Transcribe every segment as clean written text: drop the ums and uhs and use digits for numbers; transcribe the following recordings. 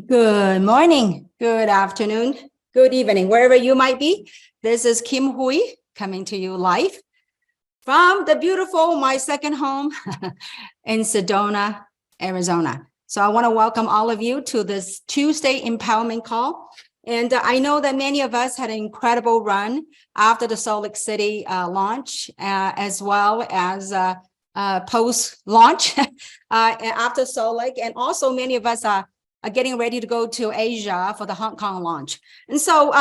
Good morning, good afternoon, good evening, wherever you might be. This is Kim Hui coming to you live from the beautiful, my second home in Sedona, Arizona. So I want to welcome all of you to this Tuesday empowerment call. And I know that many of us had an incredible run after the Salt Lake City launch, as well as post-launch after Salt Lake. And also many of us are getting ready to go to Asia for the Hong Kong launch. And so,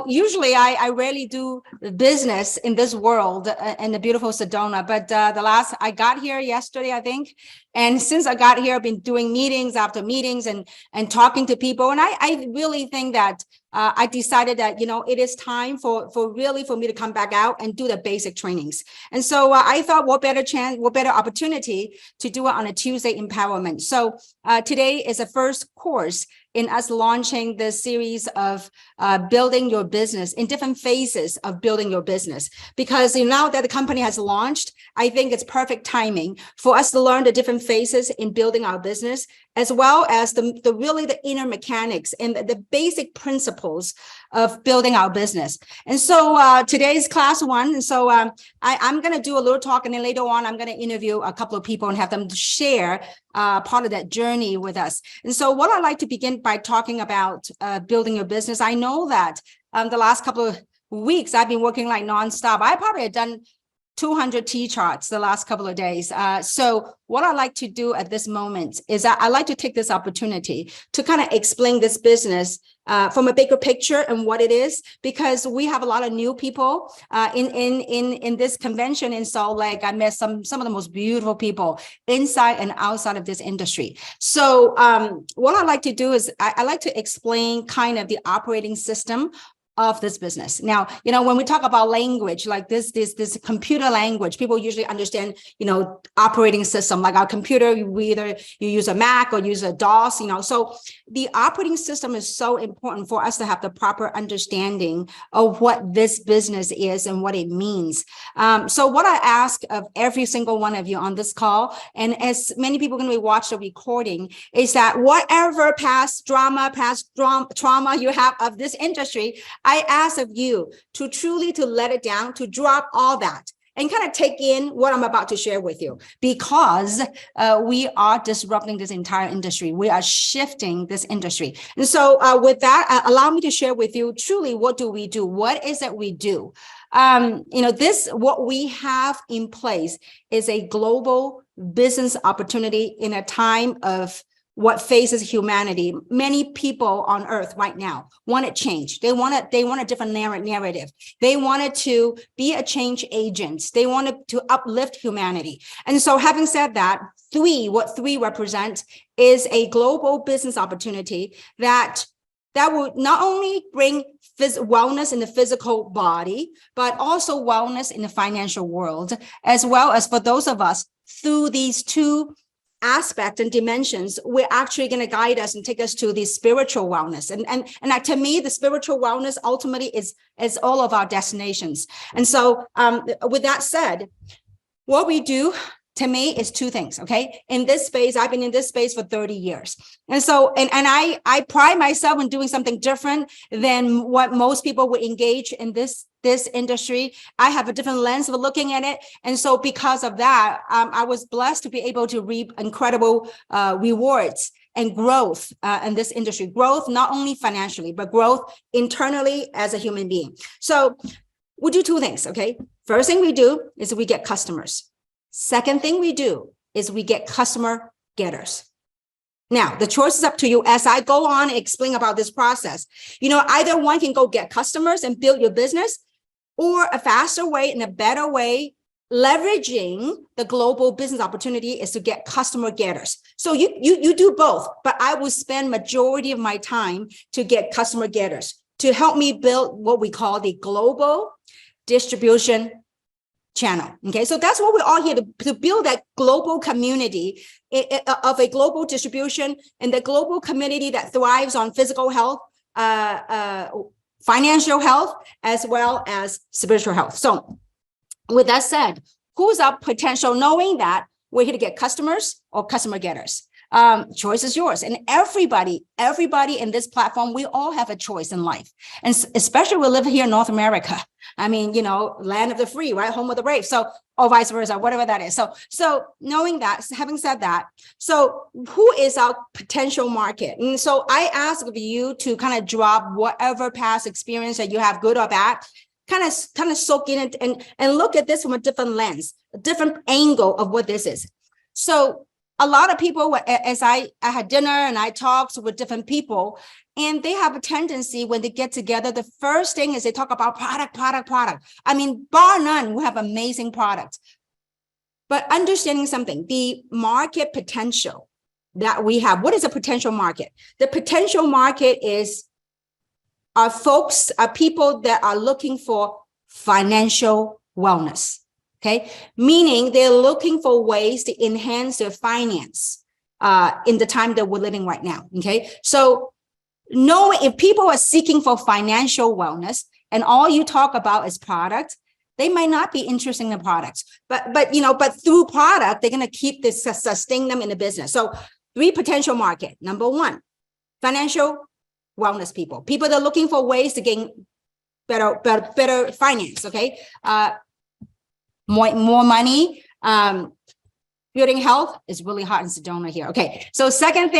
usually I rarely do business in this world in the beautiful Sedona, but I got here yesterday, I think. And since I got here, I've been doing meetings after meetings and talking to people. And I really think that I decided that, it is time for me to come back out and do the basic trainings. And so I thought what better opportunity to do it on a Tuesday empowerment. So today is the first course in us launching this series of building your business in different phases of building your business. Because now that the company has launched, I think it's perfect timing for us to learn the different phases in building our business, as well as the inner mechanics and the basic principles of building our business. And so today's class one. And so I'm going to do a little talk, and then later on, I'm going to interview a couple of people and have them share part of that journey with us. And so what I'd like to begin by talking about building your business. I know that the last couple of weeks, I've been working like nonstop. I probably had done 200 T-charts the last couple of days. So what I like to do at this moment is I like to take this opportunity to kind of explain this business from a bigger picture and what it is, because we have a lot of new people in this convention in Salt Lake. I met some of the most beautiful people inside and outside of this industry. So what I like to do is I like to explain kind of the operating system of this business. Now, when we talk about language like this computer language, people usually understand, operating system, like our computer, you use a Mac or use a DOS, so the operating system is so important for us to have the proper understanding of what this business is and what it means. So what I ask of every single one of you on this call, and as many people can watch the recording, is that whatever past trauma you have of this industry, I ask of you to truly let it down, to drop all that and kind of take in what I'm about to share with you, because we are disrupting this entire industry. We are shifting this industry. And so with that, allow me to share with you truly, what do we do? What is it we do? What we have in place is a global business opportunity in a time of what faces humanity. Many people on earth right now want to change. They want a different narrative. They wanted to be a change agent. They wanted to uplift humanity. And so having said that, what three represent is a global business opportunity that will not only bring wellness in the physical body, but also wellness in the financial world, as well as for those of us through these two aspect and dimensions, we're actually going to guide us and take us to the spiritual wellness. And to me, the spiritual wellness ultimately is all of our destinations. And so with that said, what we do to me is two things. Okay. In this space, I've been in this space for 30 years. And so, and I pride myself in doing something different than what most people would engage in this industry. I have a different lens of looking at it. And so because of that, I was blessed to be able to reap incredible rewards and growth in this industry. Growth, not only financially, but growth internally as a human being. So we do two things. Okay. First thing we do is we get customers. Second thing we do is we get customer getters. Now, the choice is up to you as I go on and explain about this process. Either one can go get customers and build your business, or a faster way and a better way, leveraging the global business opportunity, is to get customer getters. So you do both, but I will spend majority of my time to get customer getters to help me build what we call the global distribution channel. Okay, so that's what we're all here to build, that global community of a global distribution, and the global community that thrives on physical health, financial health, as well as spiritual health. So with that said, who's our potential, knowing that we're here to get customers or customer getters? choice is yours. And everybody in this platform, we all have a choice in life. And especially we live here in North America. I mean, land of the free, right? Home of the brave. So, or vice versa, whatever that is. So knowing that, having said that, so who is our potential market? And so I ask of you to kind of drop whatever past experience that you have, good or bad, kind of soak in it and look at this from a different lens, a different angle of what this is. So a lot of people, as I had dinner and I talked with different people, and they have a tendency when they get together, the first thing is they talk about product. I mean, bar none, we have amazing products. But understanding something, the market potential that we have, what is a potential market? The potential market are people that are looking for financial wellness. Okay, meaning they're looking for ways to enhance their finance in the time that we're living right now. Okay, so knowing if people are seeking for financial wellness and all you talk about is product, they might not be interested in the products. But through product, they're going to keep this, sustain them in the business. So 3 potential market. Number 1, financial wellness people that are looking for ways to gain better finance. Okay. More money, building health is really hot in Sedona here. Okay, so second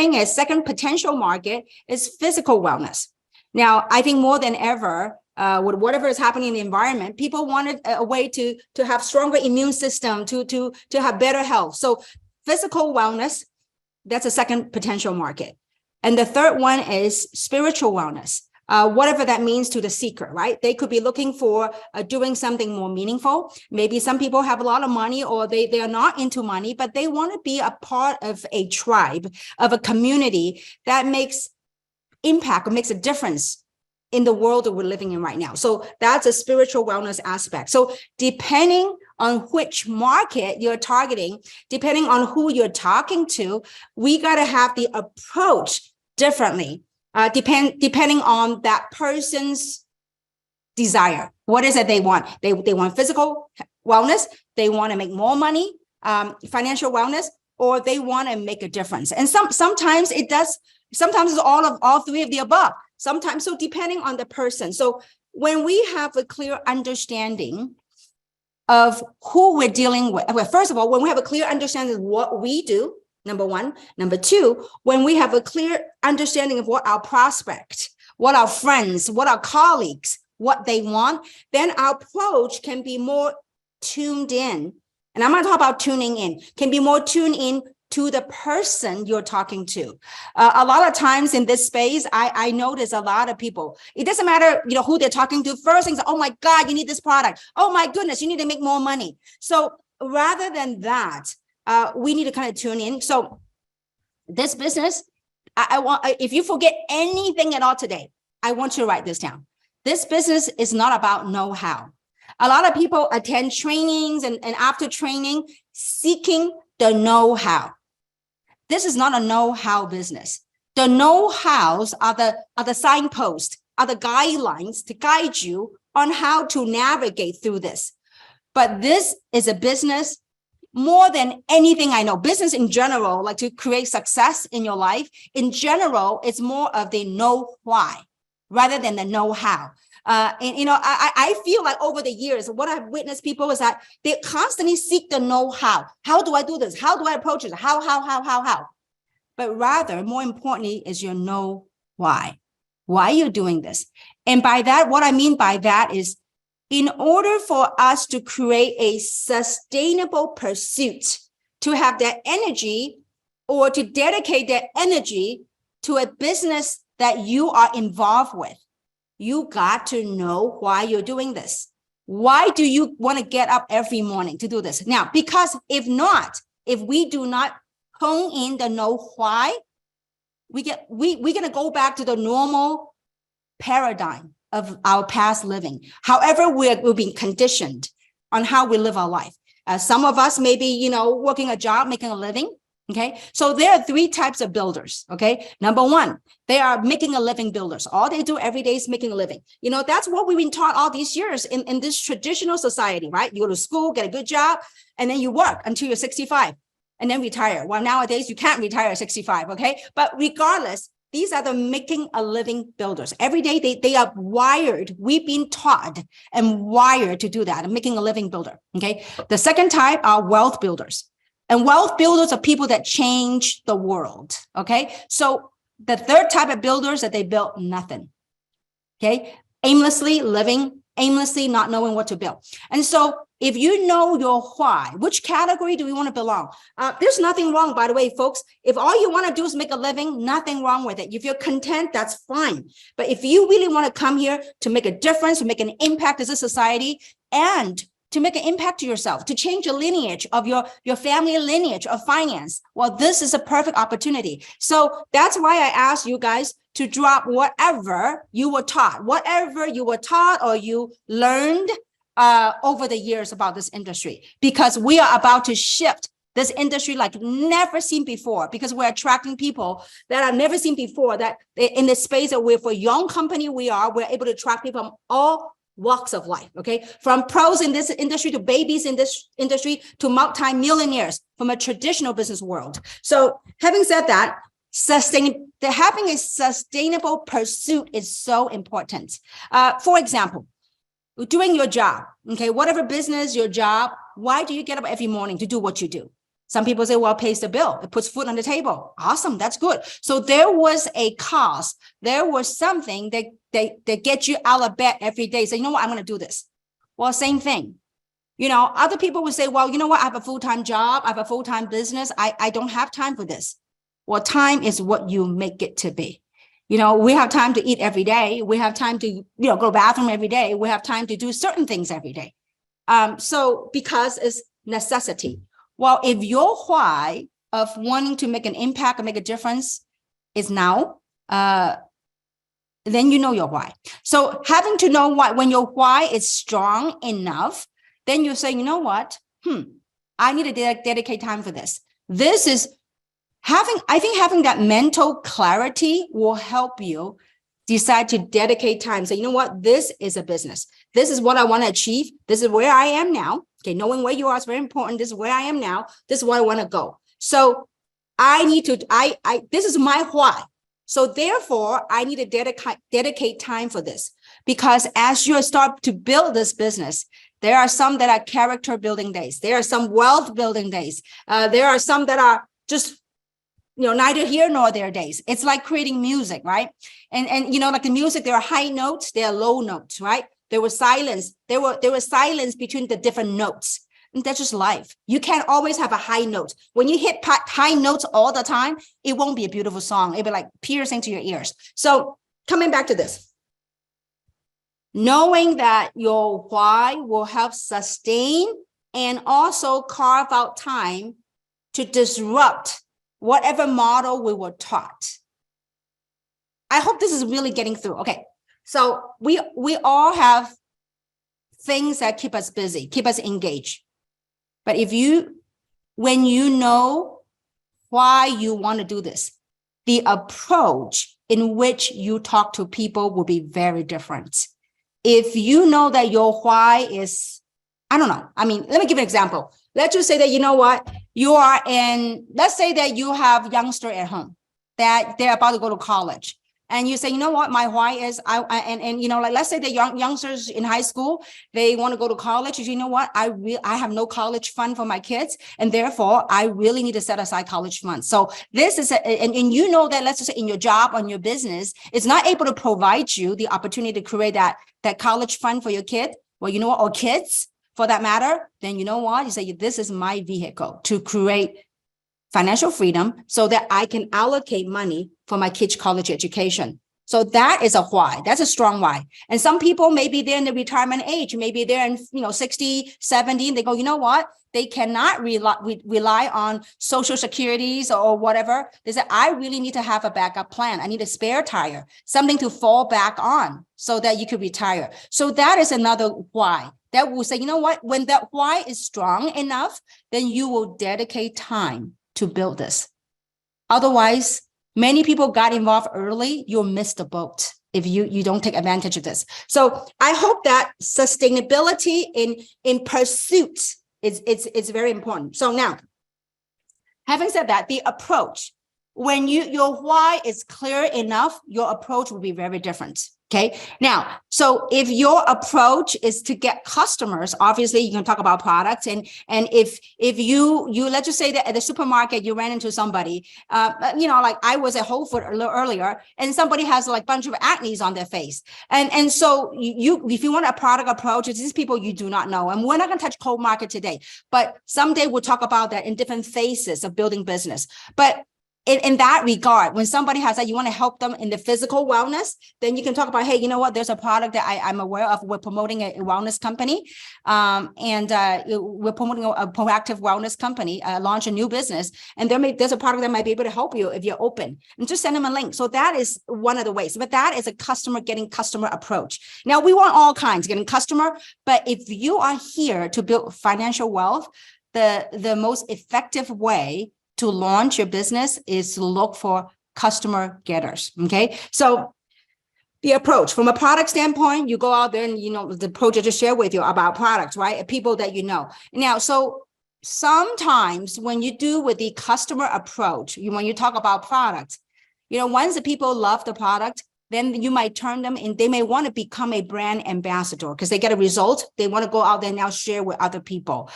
potential market is physical wellness. Now, I think more than ever, with whatever is happening in the environment, people wanted a way to have stronger immune system, to have better health. So physical wellness, that's a second potential market. And the third one is spiritual wellness. Whatever that means to the seeker, right? They could be looking for doing something more meaningful. Maybe some people have a lot of money or they are not into money, but they want to be a part of a tribe, of a community that makes impact or makes a difference in the world that we're living in right now. So that's a spiritual wellness aspect. So depending on which market you're targeting, depending on who you're talking to, we got to have the approach differently. Depending on that person's desire. What is it they want? They want physical wellness, they want to make more money, financial wellness, or they want to make a difference. And sometimes it's all 3 of the above. Sometimes, so depending on the person. So when we have a clear understanding of who we're dealing with, well, first of all, when we have a clear understanding of what we do, number 1. Number 2, when we have a clear understanding of what our prospect, what our friends, what our colleagues, what they want, then our approach can be more tuned in. And I'm going to talk about tuning in, can be more tuned in to the person you're talking to. A lot of times in this space, I notice a lot of people, it doesn't matter, who they're talking to. First things, oh my God, you need this product. Oh my goodness, you need to make more money. So rather than that, we need to kind of tune in. So this business, I want, if you forget anything at all today, I want you to write this down. This business is not about know-how. A lot of people attend trainings and after training, seeking the know-how. This is not a know-how business. The know-hows are the signposts, are the guidelines to guide you on how to navigate through this. But this is a business. More than anything I know, business in general, like to create success in your life, in general, it's more of the know why rather than the know how. I feel like over the years, what I've witnessed people is that they constantly seek the know how. How do I do this? How do I approach it? How? But rather, more importantly, is your know why. Why you're doing this. And by that, what I mean by that is, in order for us to create a sustainable pursuit, to have that energy or to dedicate that energy to a business that you are involved with, you got to know why you're doing this. Why do you want to get up every morning to do this? Now, because if we do not hone in the know why, we're going to go back to the normal paradigm of our past living. However, we're being conditioned on how we live our life. Some of us may be, working a job, making a living. Okay, so there are 3 types of builders. Okay, number 1, they are making a living builders. All they do every day is making a living. That's what we've been taught all these years in this traditional society, right? You go to school, get a good job, and then you work until you're 65. and then retire. Well, nowadays you can't retire at 65, okay? But regardless, these are the making a living builders. Every day they are wired. We've been taught and wired to do that, making a living builder, okay? The second type are wealth builders. And wealth builders are people that change the world, okay? So the third type of builders that they built nothing, okay? Aimlessly living, aimlessly not knowing what to build. And so if you know your why, which category do we want to belong? There's nothing wrong, by the way, folks. If all you want to do is make a living, nothing wrong with it. If you're content, that's fine. But if you really want to come here to make a difference, to make an impact as a society, and to make an impact to yourself, to change your lineage of your family lineage of finance, well, this is a perfect opportunity. So that's why I asked you guys to drop whatever you were taught or you learned over the years about this industry, because we are about to shift this industry like never seen before, because we're attracting people that are never seen before, that in the space that we're for young company, we're able to attract people from all walks of life, okay? From pros in this industry to babies in this industry to multi-millionaires from a traditional business world. So having said that, having a sustainable pursuit is so important. For example, doing your job, okay, whatever business, your job, why do you get up every morning to do what you do? Some people say, well, it pays the bill. It puts food on the table. Awesome. That's good. So there was a cost. There was something that gets you out of bed every day. So you know what? I'm going to do this. Well, same thing. You know, other people would say, well, you know what? I have a full-time job. I have a full-time business. I don't have time for this. Well, time is what you make it to be. You know, we have time to eat every day. We have time to, go to the bathroom every day. We have time to do certain things every day. So because it's necessity. Well, if your why of wanting to make an impact or make a difference is now, then you know your why. So having to know why, when your why is strong enough, then you say, you know what? I need to dedicate time for this. This is I think having that mental clarity will help you decide to dedicate time. So you know what? This is a business. This is what I want to achieve. This is where I am now. Okay, knowing where you are is very important. This is where I am now. This is where I want to go. So I need to, this is my why. So therefore, I need to dedicate time for this, because as you start to build this business, there are some that are character building days. There are some wealth building days. There are some that are just neither here nor there days. It's like creating music, right? And like the music, there are high notes, there are low notes, right? There was silence. There was silence between the different notes. And that's just life. You can't always have a high note. When you hit high notes all the time, it won't be a beautiful song. It'll be like piercing to your ears. So coming back to this, knowing that your why will help sustain and also carve out time to disrupt whatever model we were taught. I hope this is really getting through. Okay, so we all have things that keep us busy, keep us engaged. But when you know why you want to do this, the approach in which you talk to people will be very different. If you know that your why is, I don't know. I mean, let me give an example. Let's just say that, you know what, let's say that you have youngster at home that they're about to go to college. And you say, you know what, my why is, let's say the youngsters in high school, they want to go to college. You know what, I have no college fund for my kids. And therefore, I really need to set aside college funds. So this is, and you know that, let's just say in your job, on your business, it's not able to provide you the opportunity to create that college fund for your kid. Well, you know what, or kids, for that matter, then you know what? You say, this is my vehicle to create financial freedom so that I can allocate money for my kids' college education. So that is a why. That's a strong why. And some people, maybe they're in the retirement age, maybe they're in 60, 70, and they go, you know what? They cannot rely on social securities or whatever. They say, I really need to have a backup plan. I need a spare tire, something to fall back on so that you could retire. So that is another why. That will say, you know what? When that why is strong enough, then you will dedicate time to build this. Otherwise, many people got involved early. You'll miss the boat if you don't take advantage of this. So I hope that sustainability in pursuit is very important. So now, Having said that, the approach, when your why is clear enough, your approach will be very different. Okay. Now, so if your approach is to get customers, obviously you can talk about products. And if you let's just say that at the supermarket, you ran into somebody, like I was at Whole Foods a little earlier, and somebody has like a bunch of acne on their face. And so if you want a product approach, it's these people you do not know. And we're not going to touch cold market today, but someday we'll talk about that in different phases of building business. But in that regard, when somebody has that, you want to help them in the physical wellness, then you can talk about, hey, you know what, there's a product that I'm aware of. We're promoting a wellness company, and we're promoting a proactive wellness company, launch a new business, and there's a product that might be able to help you if you're open, and just send them a link. So that is one of the ways, but that is a getting customer approach. Now, we want all kinds, getting customer, but if you are here to build financial wealth, the most effective way to launch your business is to look for customer getters. Okay. So the approach from a product standpoint, you go out there and, the approach I just shared with you about products, right? People that you know. Now, so sometimes when you do with the customer approach, when you talk about products, once the people love the product, then you might turn them in. They may want to become a brand ambassador because they get a result. They want to go out there and now share with other people.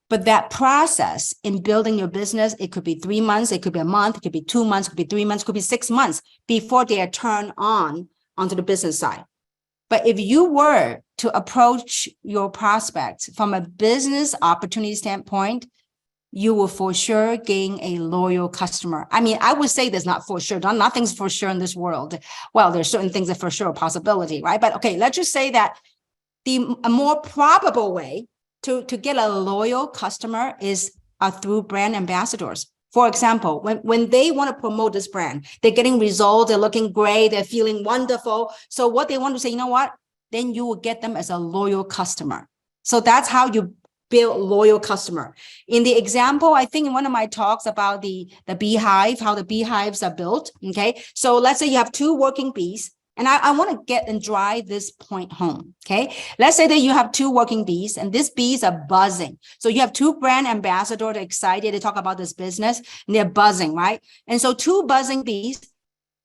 But that process in building your business, it could be 3 months, it could be a month, it could be 2 months, it could be 3 months, it could be 6 months before they are turned onto the business side. But if you were to approach your prospects from a business opportunity standpoint, you will for sure gain a loyal customer. I mean, I would say there's not for sure. Nothing's for sure in this world. Well, there's certain things that for sure a possibility, right? But okay, let's just say that a more probable way to get a loyal customer is through brand ambassadors. For example, when they want to promote this brand, they're getting results, they're looking great, they're feeling wonderful. So what they want to say, you know what? Then you will get them as a loyal customer. So that's how you build loyal customer. In the example, I think in one of my talks about the beehive, how the beehives are built. Okay. So let's say you have 2 working bees. And I want to get and drive this point home, okay? Let's say that you have 2 working bees and these bees are buzzing. So you have 2 brand ambassadors, they're excited to talk about this business and they're buzzing, right? And so 2 buzzing bees,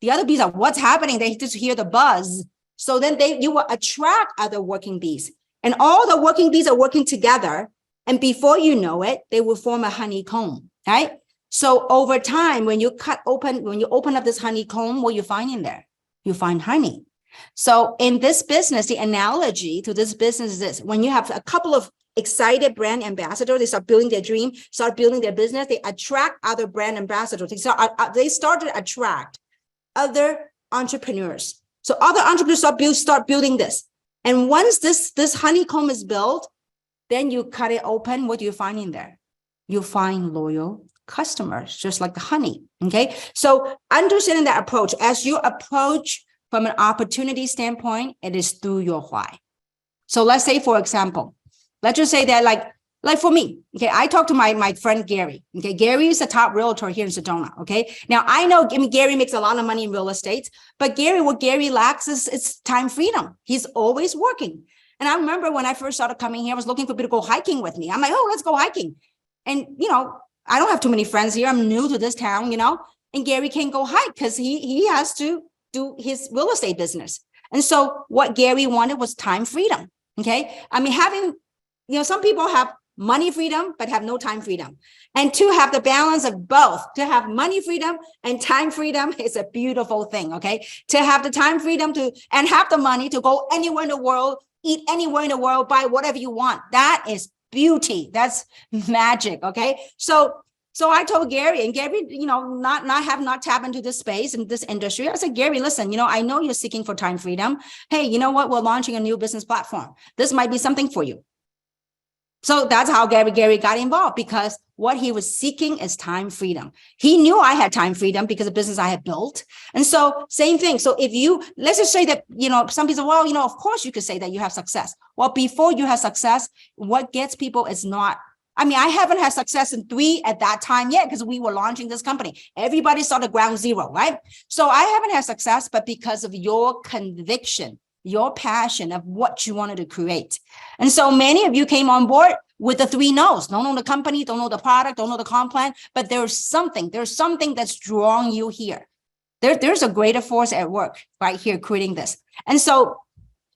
the other bees are, what's happening? They just hear the buzz. So then you will attract other working bees and all the working bees are working together. And before you know it, they will form a honeycomb, right? So over time, when you open up this honeycomb, what you find in there? You find honey. So in this business, the analogy to this business is this: when you have a couple of excited brand ambassadors, they start building their dream, start building their business, they attract other brand ambassadors. They start to attract other entrepreneurs. So other entrepreneurs start building this. And once this honeycomb is built, then you cut it open. What do you find in there? You find loyal customers, just like the honey. Okay. So understanding that approach, as you approach from an opportunity standpoint, it is through your why. So let's say, for example, let's just say that like for me, okay, I talked to my friend Gary. Okay, Gary is a top realtor here in Sedona. Okay. Now I know Gary makes a lot of money in real estate, but what Gary lacks is time freedom. He's always working. And I remember when I first started coming here, I was looking for people to go hiking with me. I'm like, oh, let's go hiking. And I don't have too many friends here. I'm new to this town, and Gary can't go hike because he has to do his real estate business. And so what Gary wanted was time freedom. Okay. I mean, having, some people have money freedom, but have no time freedom. And to have the balance of both, to have money freedom and time freedom is a beautiful thing. Okay. To have the time freedom and have the money to go anywhere in the world, eat anywhere in the world, buy whatever you want. That is beauty. That's magic. Okay. So I told Gary, and Gary, not tap into this space and this industry. I said, Gary, listen, I know you're seeking for time freedom. Hey, you know what? We're launching a new business platform. This might be something for you. So that's how Gary got involved, because what he was seeking is time freedom. He knew I had time freedom because of the business I had built. And so same thing. So let's just say that, some people, well, of course you could say that you have success. Well, before you have success, what gets people is not, I haven't had success in 3 at that time yet because we were launching this company. Everybody started ground zero, right? So I haven't had success, but because of your conviction, your passion of what you wanted to create. And so many of you came on board with the 3 no's. Don't know the company, don't know the product, don't know the comp plan, but there's something that's drawing you here. There's a greater force at work right here creating this. And so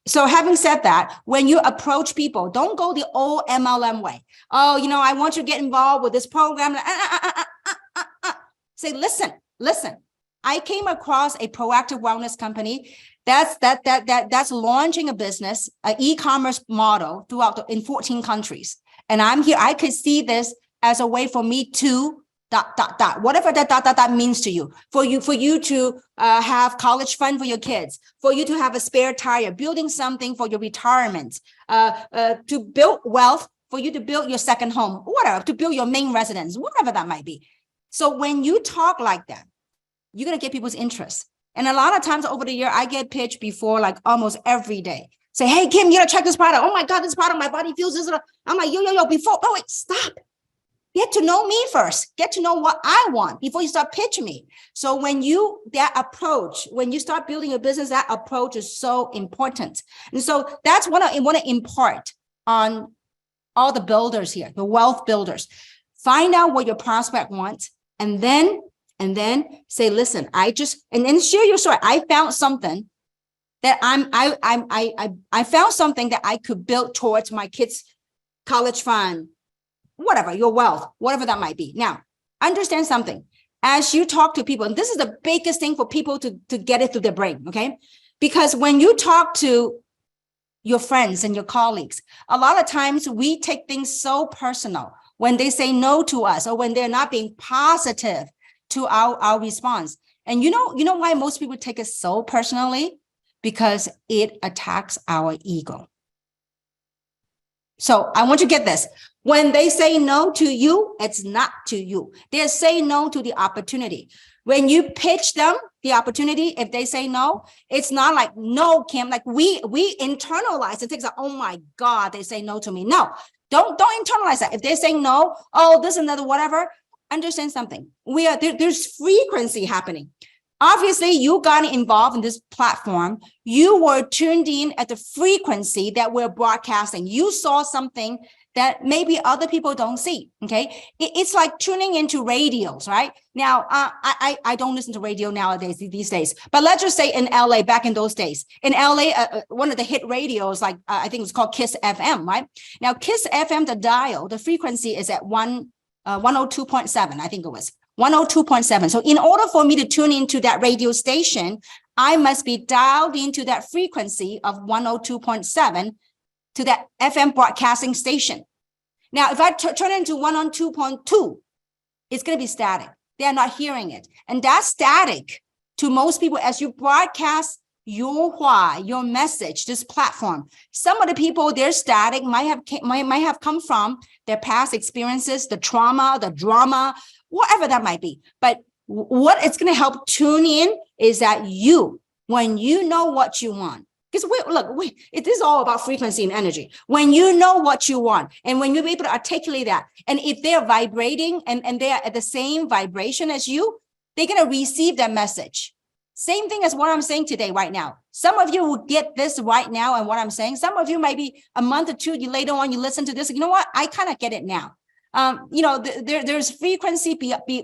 having said that, when you approach people, don't go the old MLM way. Oh, I want you to get involved with this program. Say, listen. I came across a proactive wellness company that's launching a business, an e-commerce model in 14 countries. And I'm here. I could see this as a way for me to ... whatever that means to you, for you to have college fund for your kids, for you to have a spare tire, building something for your retirement, to build wealth, for you to build your second home, whatever, to build your main residence, whatever that might be. So when you talk like that, you're going to get people's interest. And a lot of times over the year, I get pitched before like almost every day. Say, hey, Kim, you got to check this product. Oh my God, this product, my body feels this. I'm like, yo, before, oh wait, stop. Get to know me first. Get to know what I want before you start pitching me. So when you start building a business, that approach is so important. And so that's what I want to impart on all the builders here, the wealth builders. Find out what your prospect wants, and then say, listen, and then share your story. I found something that I found something that I could build towards my kids' college fund, whatever, your wealth, whatever that might be. Now, understand something. As you talk to people, and this is the biggest thing for people to get it through their brain, okay? Because when you talk to your friends and your colleagues, a lot of times we take things so personal when they say no to us or when they're not being positive to our response. And you know why most people take it so personally? Because it attacks our ego. So I want you to get this. When they say no to you, it's not to you. They say no to the opportunity. When you pitch them the opportunity, if they say no, it's not like, no, Kim, like we internalize it. It's like, oh my God, they say no to me. No, don't internalize that. If they're saying no, oh, this and another, whatever, understand something. There's frequency happening. Obviously, you got involved in this platform. You were tuned in at the frequency that we're broadcasting. You saw something that maybe other people don't see, okay? It's like tuning into radios, right? Now, I don't listen to radio nowadays, these days, but let's just say in LA, back in those days, in LA, one of the hit radios, like I think it's called Kiss FM, right? Now, Kiss FM, the dial, the frequency is at 102.7, I think it was. 102.7. So in order for me to tune into that radio station, I must be dialed into that frequency of 102.7 to that FM broadcasting station. Now, if I turn it into 102.2, it's going to be static. They are not hearing it. And that's static to most people as you broadcast your why, your message, this platform. Some of the people, their static might have come from their past experiences, the trauma, the drama, whatever that might be. But what it's going to help tune in is that when you know what you want, because it is all about frequency and energy. When you know what you want, and when you're able to articulate that, and if they're vibrating and they are at the same vibration as you, they're going to receive that message. Same thing as what I'm saying today, right now. Some of you will get this right now and what I'm saying. Some of you might be a month or two, later on, you listen to this. You know what? I kind of get it now. There's frequency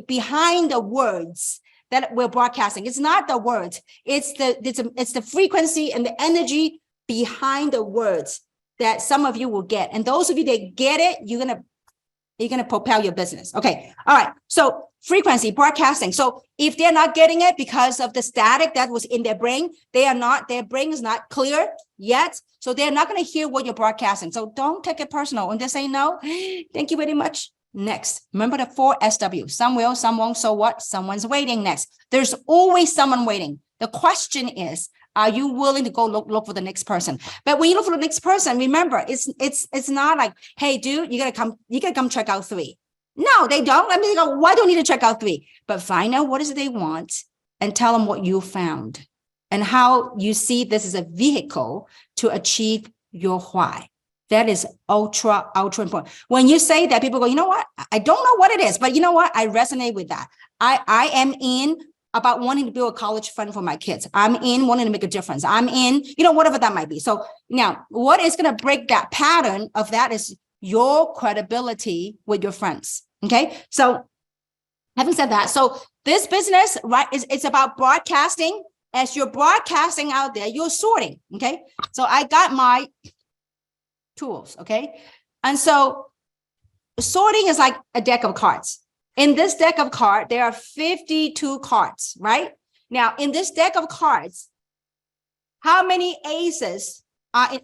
behind the words that we're broadcasting. It's not the words. It's the frequency and the energy behind the words that some of you will get. And those of you that get it, you're gonna propel your business. Okay. All right. So frequency broadcasting. So if they're not getting it because of the static that was in their brain, their brain is not clear yet. So they're not going to hear what you're broadcasting. So don't take it personal. When they say no, thank you very much. Next. Remember the 4 SW. Some will, some won't. So what? Someone's waiting next. There's always someone waiting. The question is, are you willing to go look for the next person? But when you look for the next person, remember, it's not like, hey, dude, you gotta come check out 3. No, they don't. I mean, they go, why do you need to check out 3? But find out what is it they want and tell them what you found and how you see this as a vehicle to achieve your why. That is ultra, ultra important. When you say that, people go, you know what? I don't know what it is, but you know what? I resonate with that. I am in about wanting to build a college fund for my kids. I'm in wanting to make a difference. I'm in, whatever that might be. So now what is going to break that pattern of that is your credibility with your friends. Okay. So having said that, so this business, right, it's about broadcasting. As you're broadcasting out there, you're sorting. Okay. So I got my tools. Okay. And so sorting is like a deck of cards. In this deck of cards, there are 52 cards, right? Now, in this deck of cards, how many aces are in,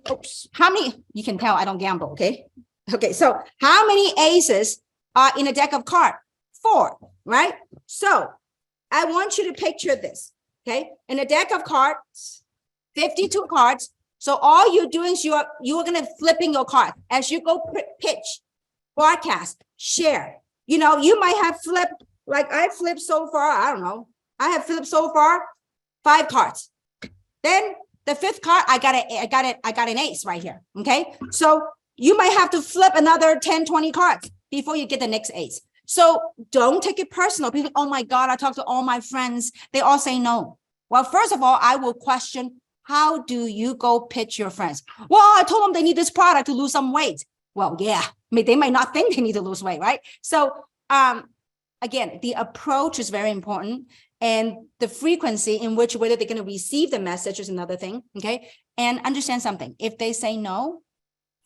how many, you can tell I don't gamble, okay? Okay, so how many aces are in a deck of cards? 4, right? So I want you to picture this, okay? In a deck of cards, 52 cards. So all you're doing is you're going to flipping your card as you go pitch, broadcast, share. You might have flipped, like I flipped so far, I don't know. I have flipped so far 5 cards. Then the 5th card, I got an ace right here. Okay. So you might have to flip another 10, 20 cards before you get the next ace. So don't take it personal. People, oh my God, I talked to all my friends. They all say no. Well, first of all, I will question, how do you go pitch your friends? Well, I told them they need this product to lose some weight. Well, yeah, they might not think they need to lose weight, right? So again, the approach is very important, and the frequency in which whether they're going to receive the message is another thing, okay? And understand something. If they say no,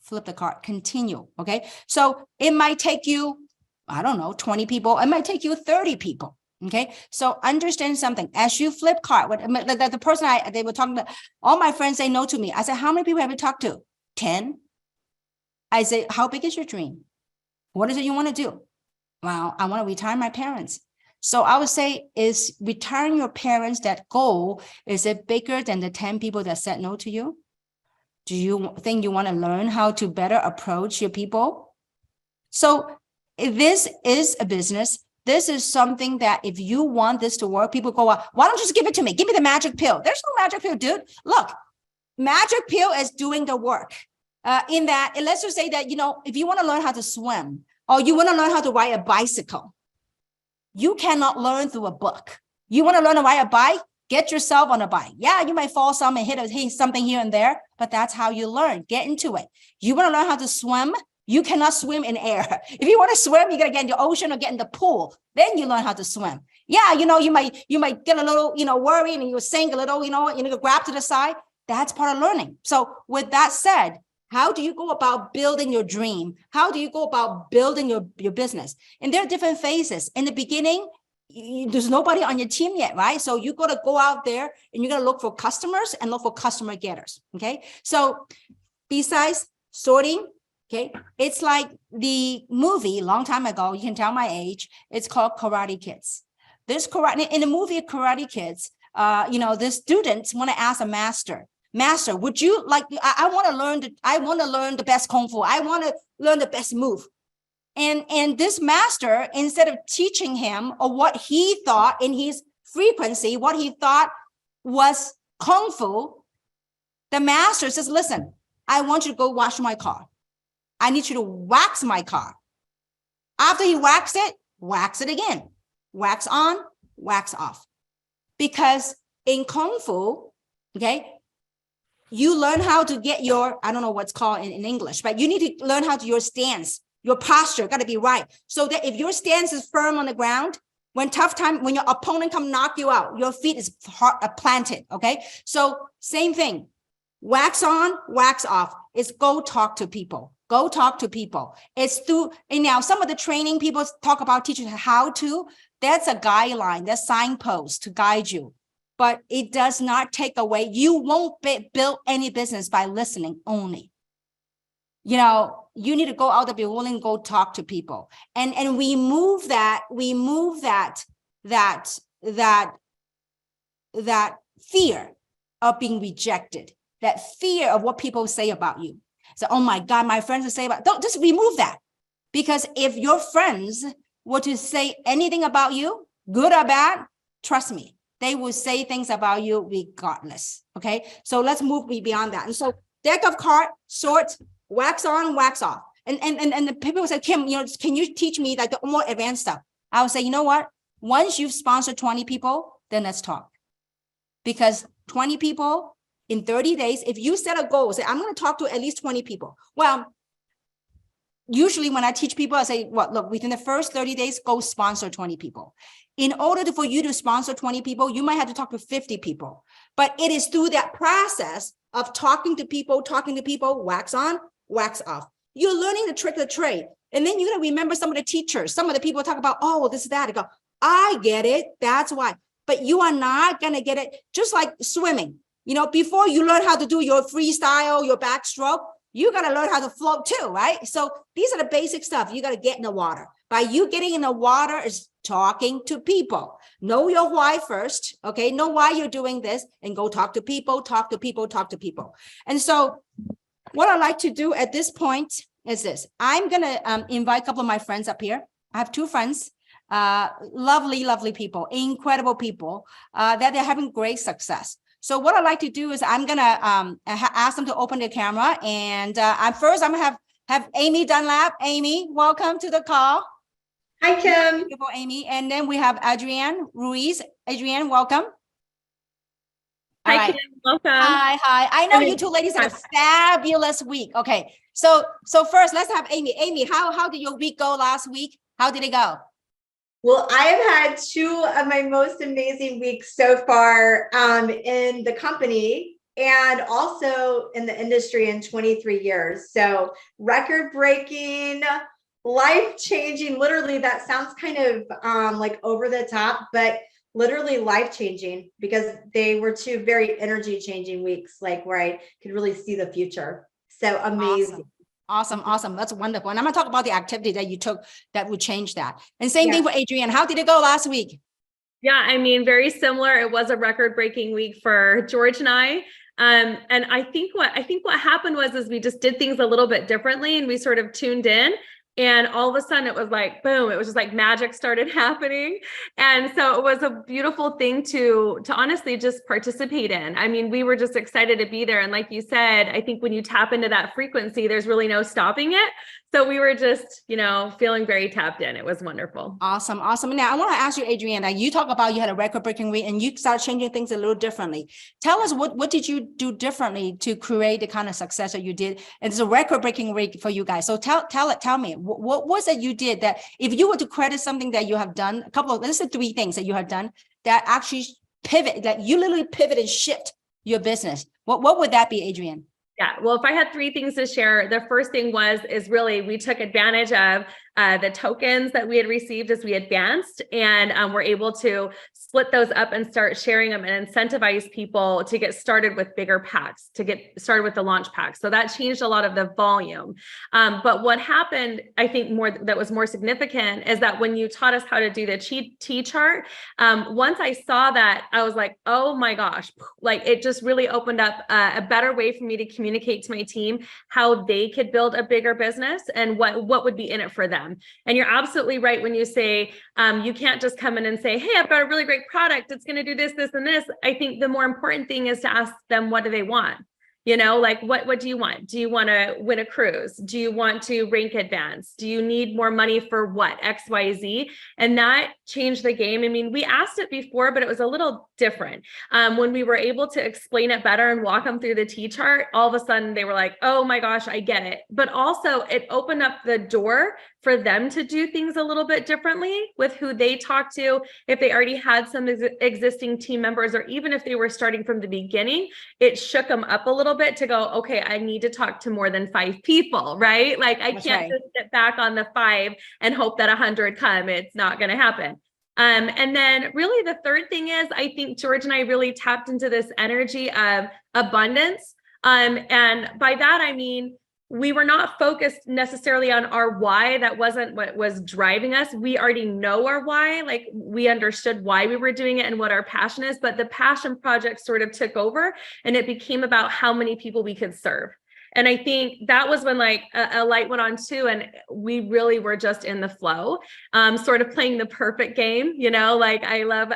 flip the card, continue, okay? So it might take you, I don't know, 20 people. It might take you 30 people, okay? So understand something. As you flip card, the person they were talking about, all my friends say no to me. I said, how many people have you talked to? 10. I say, how big is your dream? What is it you want to do? Well, I want to retire my parents. So I would say, is retiring your parents that goal, is it bigger than the 10 people that said no to you? Do you think you want to learn how to better approach your people? So if this is a business. This is something that if you want this to work, people go, why don't you just give it to me? Give me the magic pill. There's no magic pill, dude. Look, magic pill is doing the work. In that, and let's just say that, if you want to learn how to swim or you want to learn how to ride a bicycle, you cannot learn through a book. You want to learn to ride a bike? Get yourself on a bike. Yeah, you might fall some and hit something here and there, but that's how you learn. Get into it. You want to learn how to swim? You cannot swim in air. If you want to swim, you got to get in the ocean or get in the pool. Then you learn how to swim. Yeah, you might get a little, worried and you sink a little, you grab to the side. That's part of learning. So with that said, how do you go about building your dream? How do you go about building your business? And there are different phases. In the beginning, there's nobody on your team yet, right? So you got to go out there and you got to look for customers and look for customer getters. Okay. So besides sorting, okay, it's like the movie long time ago. You can tell my age. It's called Karate Kids. In the movie Karate Kids, the students want to ask a master, would you like, I want to learn the best Kung Fu. I want to learn the best move. And this master, instead of teaching him or what he thought in his frequency, what he thought was Kung Fu, the master says, listen, I want you to go wash my car. I need you to wax my car. After he wax it again. Wax on, wax off. Because in Kung Fu, okay, you learn how to get your, I don't know what's called in English, but you need to learn how to your stance, your posture got to be right. So that if your stance is firm on the ground, when your opponent come knock you out, your feet is planted, okay? So same thing, wax on, wax off. It's go talk to people. Go talk to people. It's through, and now some of the training people talk about teaching how to, that's a guideline, that's signpost to guide you. But it does not take away, you won't build any business by listening only. You need to go out and be willing to go talk to people. And we move that fear of being rejected, that fear of what people say about you. So, oh my God, my friends will say about, don't just remove that. Because if your friends were to say anything about you, good or bad, trust me, they will say things about you regardless. Okay. So let's move beyond that. And so deck of cards, sort, wax on, wax off. And the people will say, Kim, can you teach me like the more advanced stuff? I would say, you know what? Once you've sponsored 20 people, then let's talk. Because 20 people in 30 days, if you set a goal, say, I'm going to talk to at least 20 people. Well, usually when I teach people, I say, well, look, within the first 30 days, go sponsor 20 people. In order for you to sponsor 20 people, you might have to talk to 50 people. But it is through that process of talking to people, wax on, wax off. You're learning the trick of the trade. And then you're going to remember some of the teachers, some of the people talk about, oh, this, that. I go, I get it. That's why. But you are not going to get it. Just like swimming, before you learn how to do your freestyle, your backstroke, you got to learn how to float too, right? So these are the basic stuff. You got to get in the water. By you getting in the water is talking to people. Know your why first, okay? Know why you're doing this and go talk to people. And so what I like to do at this point is this. I'm going to invite a couple of my friends up here. I have two friends, lovely people, incredible people that they're having great success. So what I like to do is I'm going to ask them to open their camera. And I'm going to have Amy Dunlap. Amy, welcome to the call. Hi, Kim. Beautiful, Amy. And then we have Adrianne Ruiz. Adrianne, welcome. Hi, right. Kim. Welcome. Hi. I know you two ladies had a fabulous week. Okay. So first, let's have Amy. Amy, how did your week go last week? How did it go? Well, I have had two of my most amazing weeks so far in the company and also in the industry in 23 years. So record-breaking, life-changing, literally that sounds kind of like over the top, but literally life-changing because they were two very energy-changing weeks, like where I could really see the future. So amazing. Awesome. That's wonderful. And I'm going to talk about the activity that you took that would change that. And same thing for Adrianne. How did it go last week? Yeah, I mean, very similar. It was a record-breaking week for George and I. And I think what happened was we just did things a little bit differently and we sort of tuned in. And all of a sudden it was like, boom, it was just like magic started happening. And so it was a beautiful thing to honestly just participate in. I mean, we were just excited to be there. And like you said, I think when you tap into that frequency, there's really no stopping it. So we were just, feeling very tapped in. It was wonderful. Awesome. Now I want to ask you, Adrianne, you talk about you had a record-breaking week and you started changing things a little differently. Tell us what did you do differently to create the kind of success that you did? And it's a record-breaking week for you guys. So tell me, what was it you did that if you were to credit something that you have done, let's say 3 things that you have done that actually pivot, that you literally pivot and shift your business. What would that be, Adrianne? Yeah, well, if I had 3 things to share, the first thing is really we took advantage of the tokens that we had received as we advanced, and we're able to split those up and start sharing them and incentivize people to get started with bigger packs, to get started with the launch pack. So that changed a lot of the volume. But what happened, I think that was more significant is that when you taught us how to do the T chart, once I saw that, I was like, oh my gosh, like it just really opened up a better way for me to communicate to my team how they could build a bigger business and what would be in it for them. And you're absolutely right when you say you can't just come in and say, hey, I've got a really great product. It's going to do this, this, and this. I think the more important thing is to ask them, what do they want? Like what do you want? Do you want to win a cruise? Do you want to rank advance? Do you need more money for what? X, Y, Z. And that changed the game. I mean, we asked it before, but it was a little different. When we were able to explain it better and walk them through the T chart, all of a sudden they were like, oh my gosh, I get it. But also it opened up the door for them to do things a little bit differently with who they talk to. If they already had some existing team members, or even if they were starting from the beginning, it shook them up a little bit to go, okay, I need to talk to more than 5 people, right? Like I can't just sit back on the 5 and hope that 100 come. It's not going to happen. And then really the third thing is, I think George and I really tapped into this energy of abundance. And by that, I mean, we were not focused necessarily on our why. That wasn't what was driving us. We already know our why, like we understood why we were doing it and what our passion is, but the passion project sort of took over and it became about how many people we could serve. And I think that was when like a light went on too. And we really were just in the flow, sort of playing the perfect game, like I love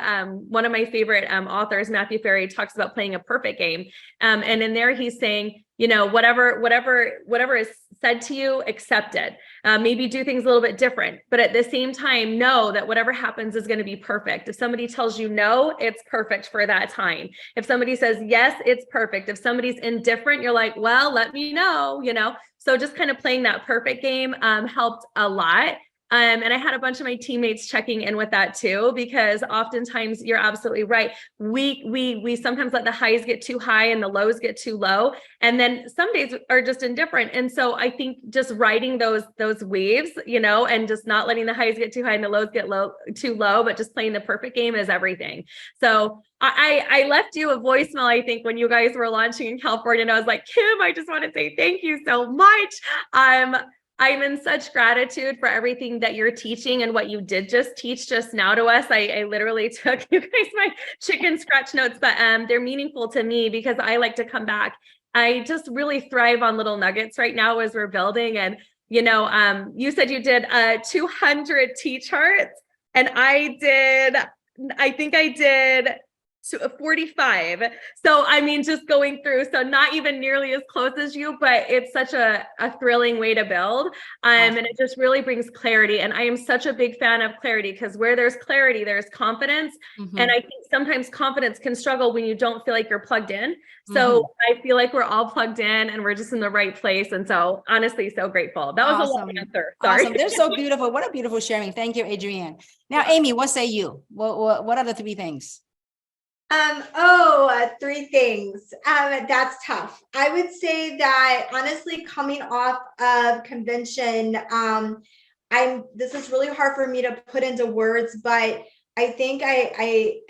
one of my favorite authors, Matthew Ferry, talks about playing a perfect game. And in there, he's saying, whatever is said to you, accept it. Maybe do things a little bit different, but at the same time, know that whatever happens is going to be perfect. If somebody tells you no, it's perfect for that time. If somebody says yes, it's perfect. If somebody's indifferent, you're like, well, let me know, So just kind of playing that perfect game helped a lot. And I had a bunch of my teammates checking in with that too, because oftentimes you're absolutely right. We sometimes let the highs get too high and the lows get too low. And then some days are just indifferent. And so I think just riding those waves, and just not letting the highs get too high and the lows get too low, but just playing the perfect game is everything. So I left you a voicemail, I think, when you guys were launching in California, and I was like, Kim, I just want to say thank you so much. I'm in such gratitude for everything that you're teaching and what you did just teach just now to us. I literally took you guys my chicken scratch notes, but they're meaningful to me because I like to come back. I just really thrive on little nuggets right now as we're building. And, you said you did 200 T-charts, and I think I did 45. So, I mean, just going through, so not even nearly as close as you, but it's such a thrilling way to build. And it just really brings clarity. And I am such a big fan of clarity, because where there's clarity, there's confidence. And I think sometimes confidence can struggle when you don't feel like you're plugged in. So I feel like we're all plugged in and we're just in the right place. And so honestly, so grateful. That was a long answer. Sorry. Awesome. They're so beautiful. What a beautiful sharing. Thank you, Adrianne. Now, Amy, what say you? What are the 3 things? 3 things. That's tough. I would say that honestly, coming off of convention, this is really hard for me to put into words, but I think I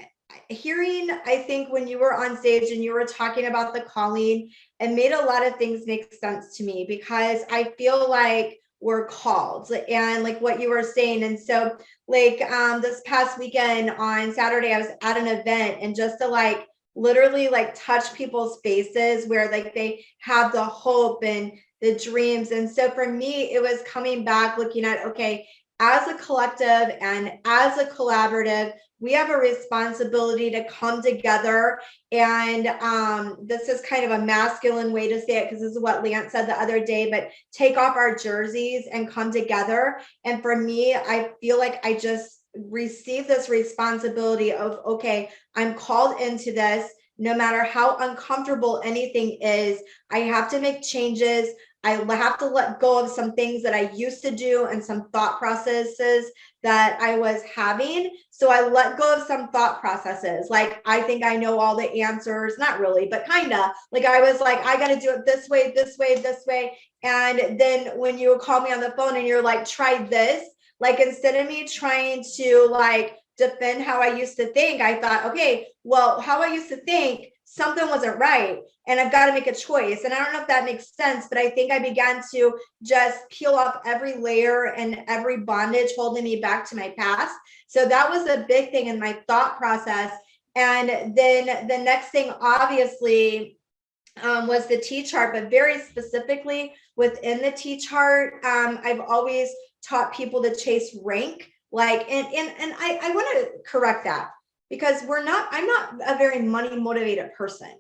think when you were on stage and you were talking about the calling, it made a lot of things make sense to me, because I feel like we're called, and like what you were saying. And so like this past weekend on Saturday, I was at an event, and just to literally touch people's faces where they have the hope and the dreams. And so for me, it was coming back looking at, okay, as a collective and as a collaborative, we have a responsibility to come together. And this is kind of a masculine way to say it, because this is what Lance said the other day, but take off our jerseys and come together. And for me, I feel like I just received this responsibility of, okay, I'm called into this. No matter how uncomfortable anything is, I have to make changes. I have to let go of some things that I used to do and some thought processes that I was having. So I let go of some thought processes. I think I know all the answers, not really, but kind of I was like, I got to do it this way, this way, this way. And then when you call me on the phone and you're like, try this, instead of me trying to defend how I used to think, I thought, okay, well, how I used to think, something wasn't right, and I've got to make a choice. And I don't know if that makes sense, but I think I began to just peel off every layer and every bondage holding me back to my past. So that was a big thing in my thought process. And then the next thing, obviously, was the T-chart, but very specifically within the T-chart, I've always taught people to chase rank. And I want to correct that, because I'm not a very money motivated person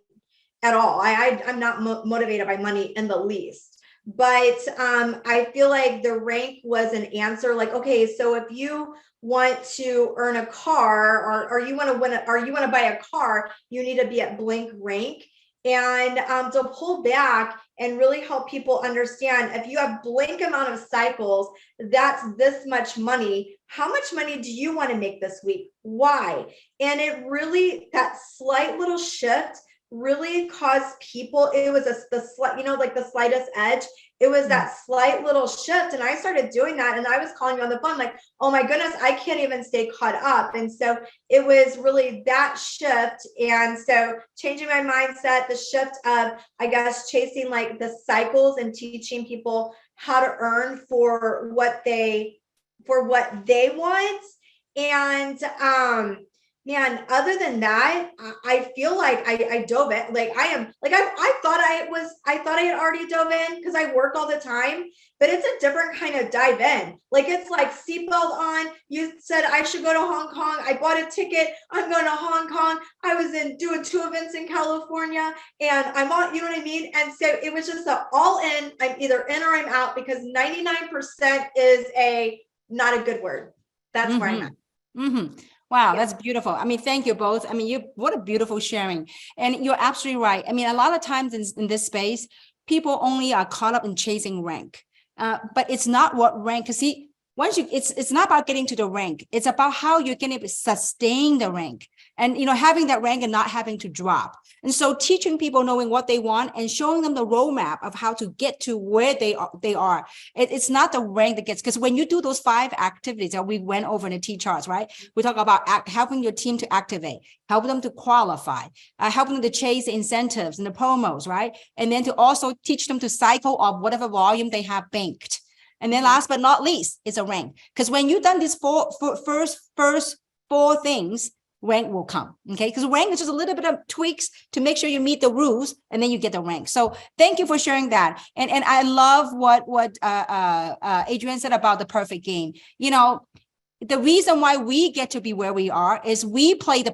at all. I'm not motivated by money in the least, but I feel like the rank was an answer. Okay, so if you want to earn a car, or you want to win, or you want to buy a car, you need to be at blank rank. And to pull back and really help people understand, if you have blank amount of cycles, that's this much money. How much money do you want to make this week? Why? And it really, that slight little shift really caused people, it was the slightest edge. It was that slight little shift. And I started doing that. And I was calling you on the phone oh my goodness, I can't even stay caught up. And so it was really that shift. And so changing my mindset, the shift of, I guess, chasing the cycles and teaching people how to earn for what they want. And man, other than that, I feel like I dove in. Like I thought I had already dove in because I work all the time, but it's a different kind of dive in. Like it's like seatbelt on. You said I should go to Hong Kong. I bought a ticket. I'm going to Hong Kong. I was doing 2 events in California, and I'm on, you know what I mean? And so it was just an all in. I'm either in or I'm out, because 99% is not a good word. That's where I'm at. Mm-hmm. Wow, Yeah. that's beautiful. I mean, thank you both. I mean, what a beautiful sharing. And you're absolutely right. I mean, a lot of times in this space, people only are caught up in chasing rank. But it's not what rank, because see, once you, it's not about getting to the rank. It's about how you're going to sustain the rank, and, you know, having that rank and not having to drop. And so teaching people, knowing what they want and showing them the roadmap of how to get to where they are. It's not the rank that gets, because when you do those 5 activities that we went over in the T charts, right? We talk about helping your team to activate, help them to qualify, helping them to chase the incentives and the promos, right? And then to also teach them to cycle of whatever volume they have banked. And then last but not least, is a rank. Because when you've done these first 4 things, rank will come. Okay. Because rank is just a little bit of tweaks to make sure you meet the rules, and then you get the rank. So thank you for sharing that. And I love what Adrianne said about the perfect game. You know, the reason why we get to be where we are is we play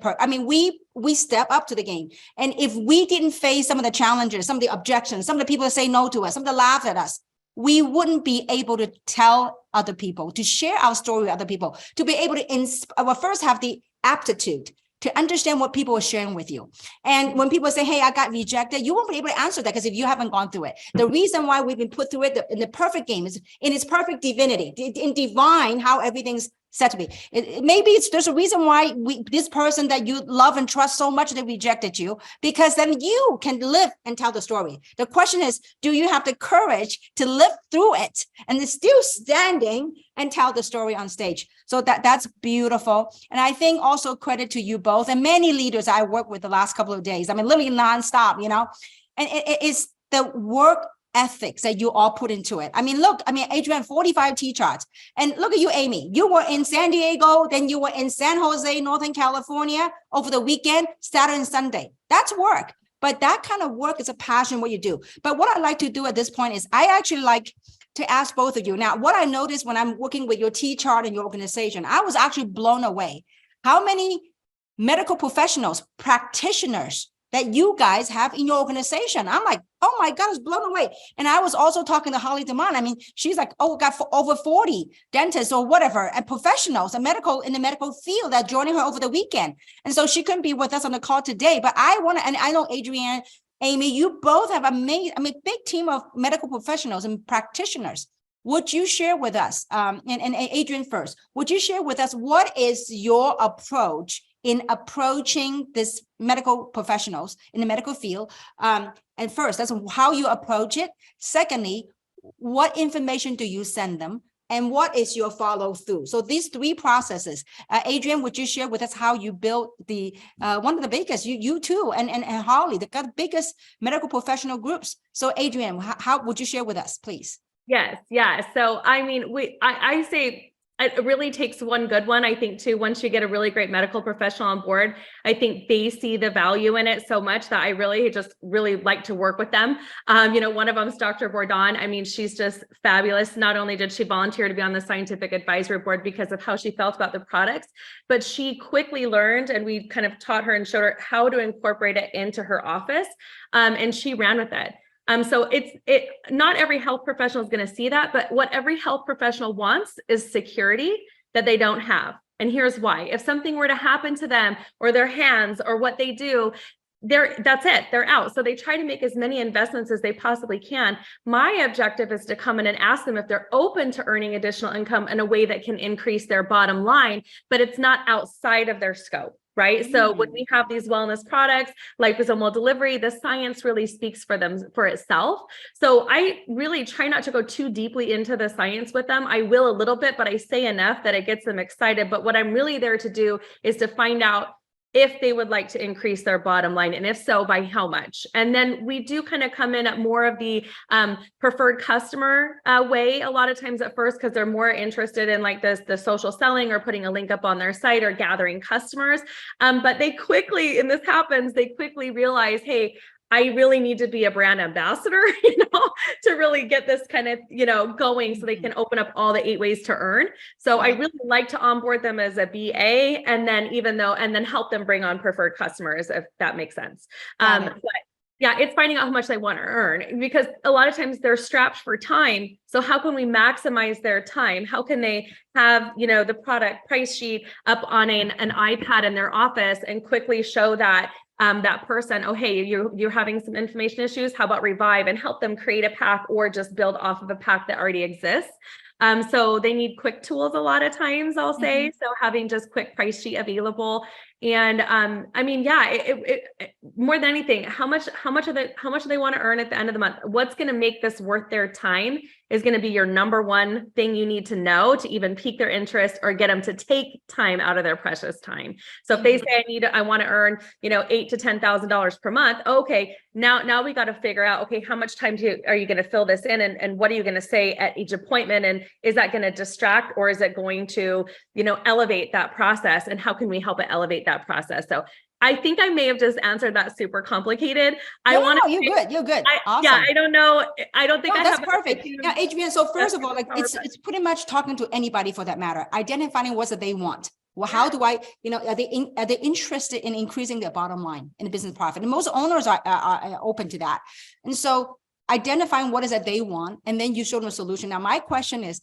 we step up to the game. And if we didn't face some of the challenges, some of the objections, some of the people that say no to us, some of the laugh at us, we wouldn't be able to tell other people, to share our story with other people, to be able to first have the aptitude to understand what people are sharing with you. And when people say, hey, I got rejected, you won't be able to answer that, because if you haven't gone through it. The reason why we've been put through it in the perfect game is in its perfect divinity, in divine, how everything's said to be. Maybe there's a reason why this person that you love and trust so much, they rejected you, because then you can live and tell the story. The question is, do you have the courage to live through it and still standing and tell the story on stage? So that's beautiful. And I think also credit to you both and many leaders I worked with the last couple of days. I mean, literally nonstop, you know, and it's the work ethics that you all put into it. I mean, look, Adrianne, 45 T charts. And look at you, Amy. You were in San Diego, then you were in San Jose, Northern California over the weekend, Saturday and Sunday. That's work. But that kind of work is a passion, what you do. But what I like to do at this point is I actually like to ask both of you. Now, what I noticed when I'm working with your T chart and your organization, I was actually blown away. How many medical professionals, practitioners that you guys have in your organization? I'm like, oh my God, I was blown away. And I was also talking to Holly DeMond. I mean, she's like, oh, got over 40 dentists or whatever, and professionals and in the medical field that are joining her over the weekend. And so she couldn't be with us on the call today, but I want to, and I know Adrianne, Amy, you both have big team of medical professionals and practitioners. Would you share with us, and Adrianne first, would you share with us what is your approach in approaching this medical professionals in the medical field? And first, that's how you approach it. Secondly, what information do you send them? And what is your follow through? So these 3 processes. Adrianne, would you share with us how you built the one of the biggest, you too, and Holly, the biggest medical professional groups. So Adrianne, how would you share with us, please? Yes. Yeah. So, I mean, I say it really takes one good one. I think too, once you get a really great medical professional on board, I think they see the value in it so much that I really like to work with them. You know, one of them is Dr. Bourdon. I mean, she's just fabulous. Not only did she volunteer to be on the scientific advisory board because of how she felt about the products, but she quickly learned, and we kind of taught her and showed her how to incorporate it into her office. And she ran with it. So not every health professional is going to see that, but what every health professional wants is security that they don't have. And here's why. If something were to happen to them or their hands or what they do, that's it, they're out. So they try to make as many investments as they possibly can. My objective is to come in and ask them if they're open to earning additional income in a way that can increase their bottom line, but it's not outside of their scope. Right. So when we have these wellness products, liposomal delivery, the science really speaks for itself. So I really try not to go too deeply into the science with them. I will a little bit, but I say enough that it gets them excited. But what I'm really there to do is to find out if they would like to increase their bottom line, and if so, by how much. And then we do kind of come in at more of the preferred customer way a lot of times at first, because they're more interested in like the social selling or putting a link up on their site or gathering customers. But they quickly, and this happens, they quickly realize, hey, I really need to be a brand ambassador, to really get this kind of, going, so they can open up all the 8 ways to earn. So I really like to onboard them as a BA, and then help them bring on preferred customers, if that makes sense. But yeah, it's finding out how much they want to earn, because a lot of times they're strapped for time. So how can we maximize their time? How can they have, the product price sheet up on an iPad in their office and quickly show that that person, oh, hey, you're having some information issues. How about Revive, and help them create a pack or just build off of a pack that already exists. So they need quick tools a lot of times, I'll say. So having just quick price sheet available. And more than anything, how much do they want to earn at the end of the month? What's going to make this worth their time is going to be your number one thing you need to know to even pique their interest or get them to take time out of their precious time. So if they say I want to earn, $8,000 to $10,000 per month. Okay, now we got to figure out, okay, how much time are you going to fill this in, and what are you going to say at each appointment, and is that going to distract, or is it going to, elevate that process, and how can we help it elevate that process? So I think I may have just answered that super complicated. No, you're good. Awesome. Yeah, I don't know. I don't think that's perfect. Yeah, Adrianne. So first of all, like it's pretty much talking to anybody for that matter, identifying what they want. Well, how do I, are they interested in increasing their bottom line in the business profit? And most owners are open to that. And so identifying what is that they want, and then you show them a solution. Now, my question is,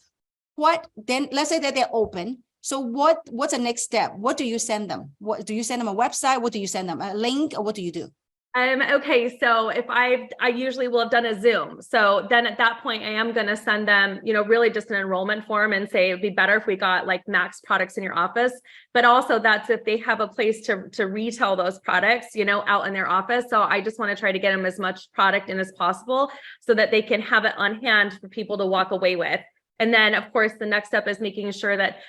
let's say that they're open. So what's the next step? What do you send them? What do you send them, a website? What do you send them, a link, or what do you do? Okay. So if I usually will have done a Zoom. So then at that point, I am going to send them, really just an enrollment form and say, it'd be better if we got like max products in your office, but also that's if they have a place to retail those products, out in their office. So I just want to try to get them as much product in as possible so that they can have it on hand for people to walk away with. And then, of course, the next step is making sure that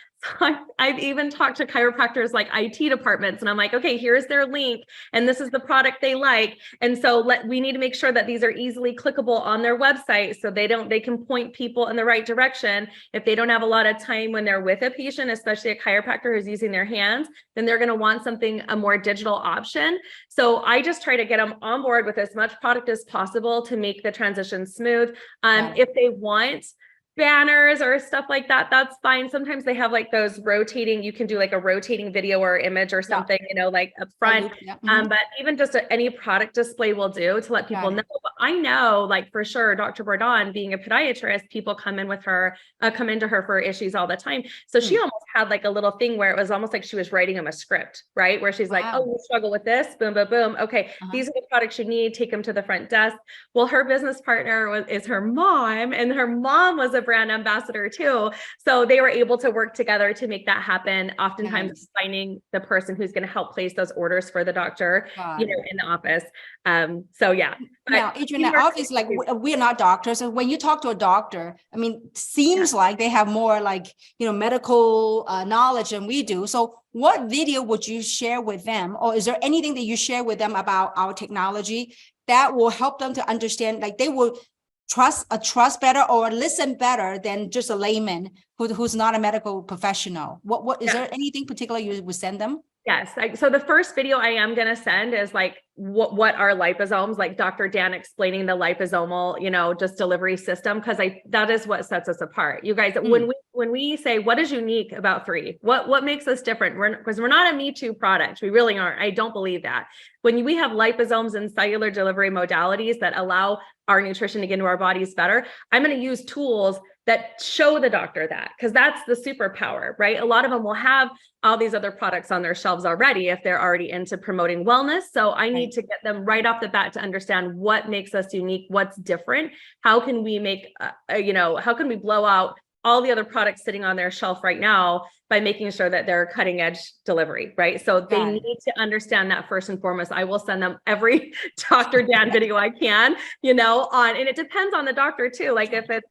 I've even talked to chiropractors like IT departments, and I'm like, okay, here's their link, and this is the product they like. And so we need to make sure that these are easily clickable on their website, so they can point people in the right direction. If they don't have a lot of time when they're with a patient, especially a chiropractor who's using their hands, then they're going to want a more digital option. So I just try to get them on board with as much product as possible to make the transition smooth. If they want banners or stuff like that, that's fine. Sometimes they have like those rotating, you can do like a rotating video or image or something, like up front. But even just any product display will do to let people know. But I know, like, for sure, Dr. Bourdon, being a podiatrist, people come into her for issues all the time. So she almost had like a little thing where it was almost like she was writing them a script, right? Where she's like, oh, you struggle with this, boom, boom, boom. Okay, these are the products you need, take them to the front desk. Well, her business partner is her mom, and her mom was a brand ambassador too. So they were able to work together to make that happen. Oftentimes finding the person who's going to help place those orders for the doctor, in the office. So yeah. Now, Adrianne, obviously, like, we're not doctors. And when you talk to a doctor, I mean, seems like they have more like, medical knowledge than we do. So what video would you share with them? Or is there anything that you share with them about our technology that will help them to understand, like they will trust better or listen better than just a layman who's not a medical professional? What is there anything particular you would send them? Yes. So the first video I am going to send is like, what are liposomes, like Dr. Dan explaining the liposomal, just delivery system. Cause that is what sets us apart. You guys, when we say, what is unique about 3, what makes us different? Because we're not a Me Too product. We really aren't. I don't believe that. When we have liposomes and cellular delivery modalities that allow our nutrition to get into our bodies better, I'm going to use tools that show the doctor that, because that's the superpower, right? A lot of them will have all these other products on their shelves already if they're already into promoting wellness. So I need to get them right off the bat to understand what makes us unique, what's different. How can we make, how can we blow out all the other products sitting on their shelf right now by making sure that they're cutting edge delivery, right? So they need to understand that first and foremost. I will send them every Dr. Dan video I can, and it depends on the doctor too. Like if it's,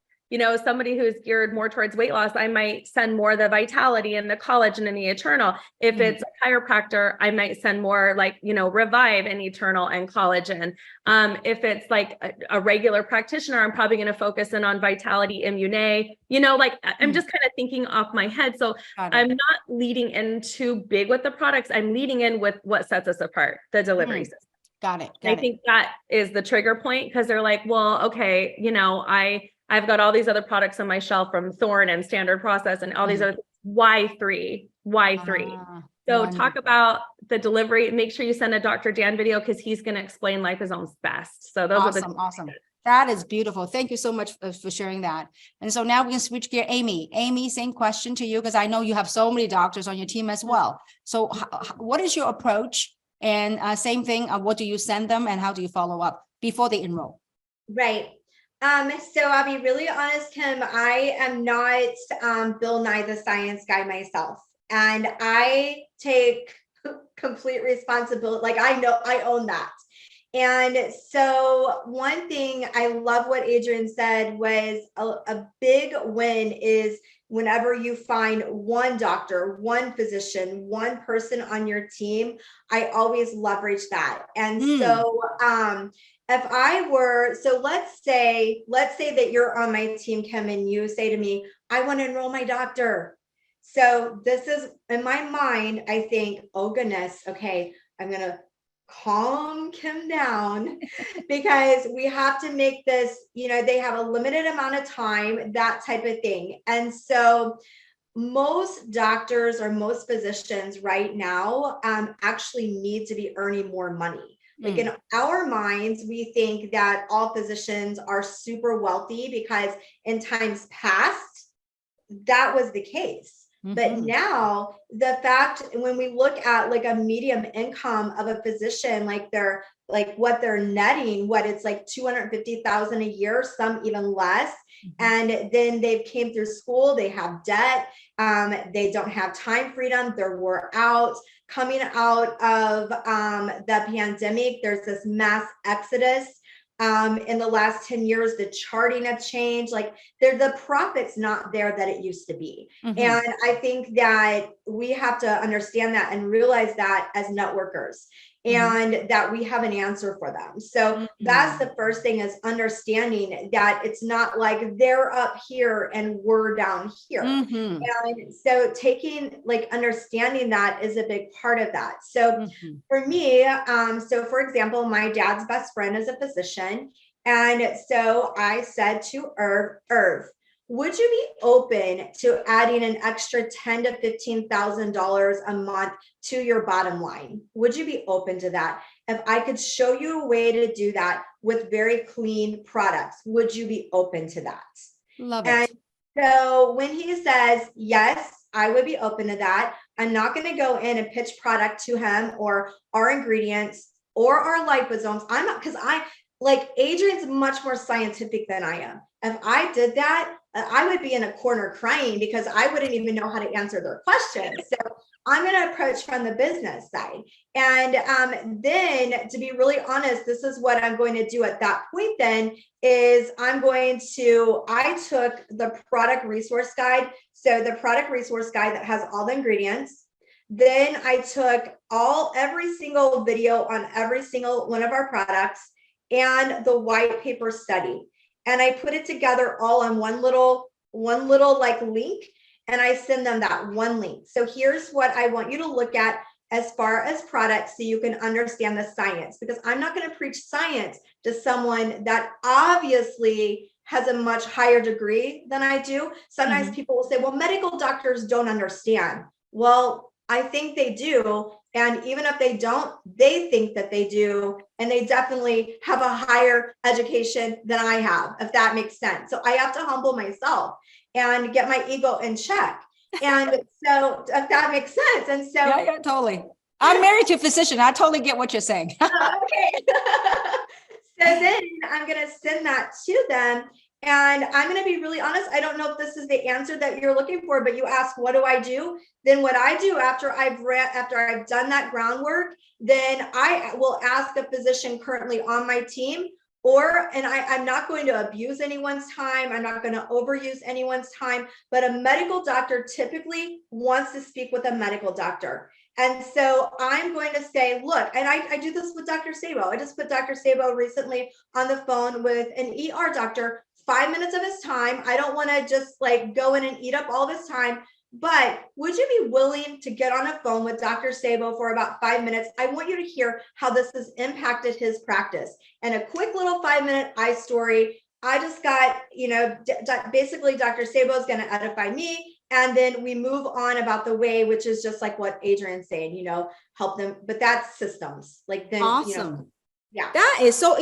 somebody who's geared more towards weight loss, I might send more the Vitality and the collagen and the Eternal. If it's a chiropractor, I might send more like, Revive and Eternal and collagen. If it's like a regular practitioner, I'm probably going to focus in on Vitality, Immune, I'm just kind of thinking off my head. So I'm not leading in too big with the products. I'm leading in with what sets us apart, the delivery system. Got it. I think that is the trigger point, because they're like, well, okay, I've got all these other products on my shelf from Thorne and Standard Process and all these other things. Why three? So talk about the delivery. Make sure you send a Dr. Dan video, because he's going to explain liposomes best. So those are awesome. That is beautiful. Thank you so much for sharing that. And so now we can switch gear. Amy, same question to you, because I know you have so many doctors on your team as well. So what is your approach? And same thing, what do you send them and how do you follow up before they enroll? Right. So I'll be really honest, Kim, I am not Bill Nye the Science Guy myself. And I take complete responsibility. Like, I know I own that. And so one thing I love what Adrianne said was a big win is whenever you find one doctor, one physician, one person on your team, I always leverage that. And so if I were, so let's say that you're on my team, Kim, and you say to me, I want to enroll my doctor. So this is in my mind, I think, oh goodness, okay, I'm going to calm Kim down because we have to make this, they have a limited amount of time, that type of thing. And so most doctors or most physicians right now actually need to be earning more money. Like in our minds, we think that all physicians are super wealthy because in times past, that was the case. But now the fact, when we look at like a medium income of a physician, like what they're netting, what it's like 250,000 a year, some even less. And then they came through school, they have debt, they don't have time freedom, they're wore out. Coming out of the pandemic, there's this mass exodus. In the last 10 years, the charting have changed. Like the profit's not there that it used to be. And I think that we have to understand that and realize that as networkers and that we have an answer for them. So that's the first thing, is understanding that it's not like they're up here and we're down here. And so understanding that is a big part of that. So for me, so for example, my dad's best friend is a physician. And so I said to Irv, would you be open to adding an extra $10,000 to $15,000 a month to your bottom line? Would you be open to that? If I could show you a way to do that with very clean products, would you be open to that? Love it. And so when he says, yes, I would be open to that, I'm not going to go in and pitch product to him or our ingredients or our liposomes. I'm not, because Adrian's much more scientific than I am. If I did that, I would be in a corner crying because I wouldn't even know how to answer their questions. So I'm going to approach from the business side. And then, to be really honest, this is what I'm going to do at that point then, is I took the product resource guide. So the product resource guide that has all the ingredients. Then I took every single video on every single one of our products and the white paper study. And I put it together all on one little link, and I send them that one link. So here's what I want you to look at as far as products, so you can understand the science, because I'm not going to preach science to someone that obviously has a much higher degree than I do. Sometimes people will say, well, medical doctors don't understand. Well, I think they do. And even if they don't, they think that they do. And they definitely have a higher education than I have, if that makes sense. So I have to humble myself and get my ego in check. And so if that makes sense. And so yeah, totally. I'm married to a physician. I totally get what you're saying. Okay. So then I'm going to send that to them. And I'm going to be really honest. I don't know if this is the answer that you're looking for, but you ask, what do I do? Then what I do after I've done that groundwork, then I will ask a physician currently on my team, and I'm not going to abuse anyone's time. I'm not going to overuse anyone's time, but a medical doctor typically wants to speak with a medical doctor. And so I'm going to say, look, and I do this with Dr. Sabo. I just put Dr. Sabo recently on the phone with an ER doctor, 5 minutes of his time. I don't want to just like go in and eat up all of his time. But would you be willing to get on a phone with Dr. Sabo for about 5 minutes? I want you to hear how this has impacted his practice. And a quick little 5-minute story. I just got, basically Dr. Sabo is going to edify me. And then we move on about the way, which is just like what Adrianne's saying, help them. But that's systems. Like then, Awesome. Yeah. That is so,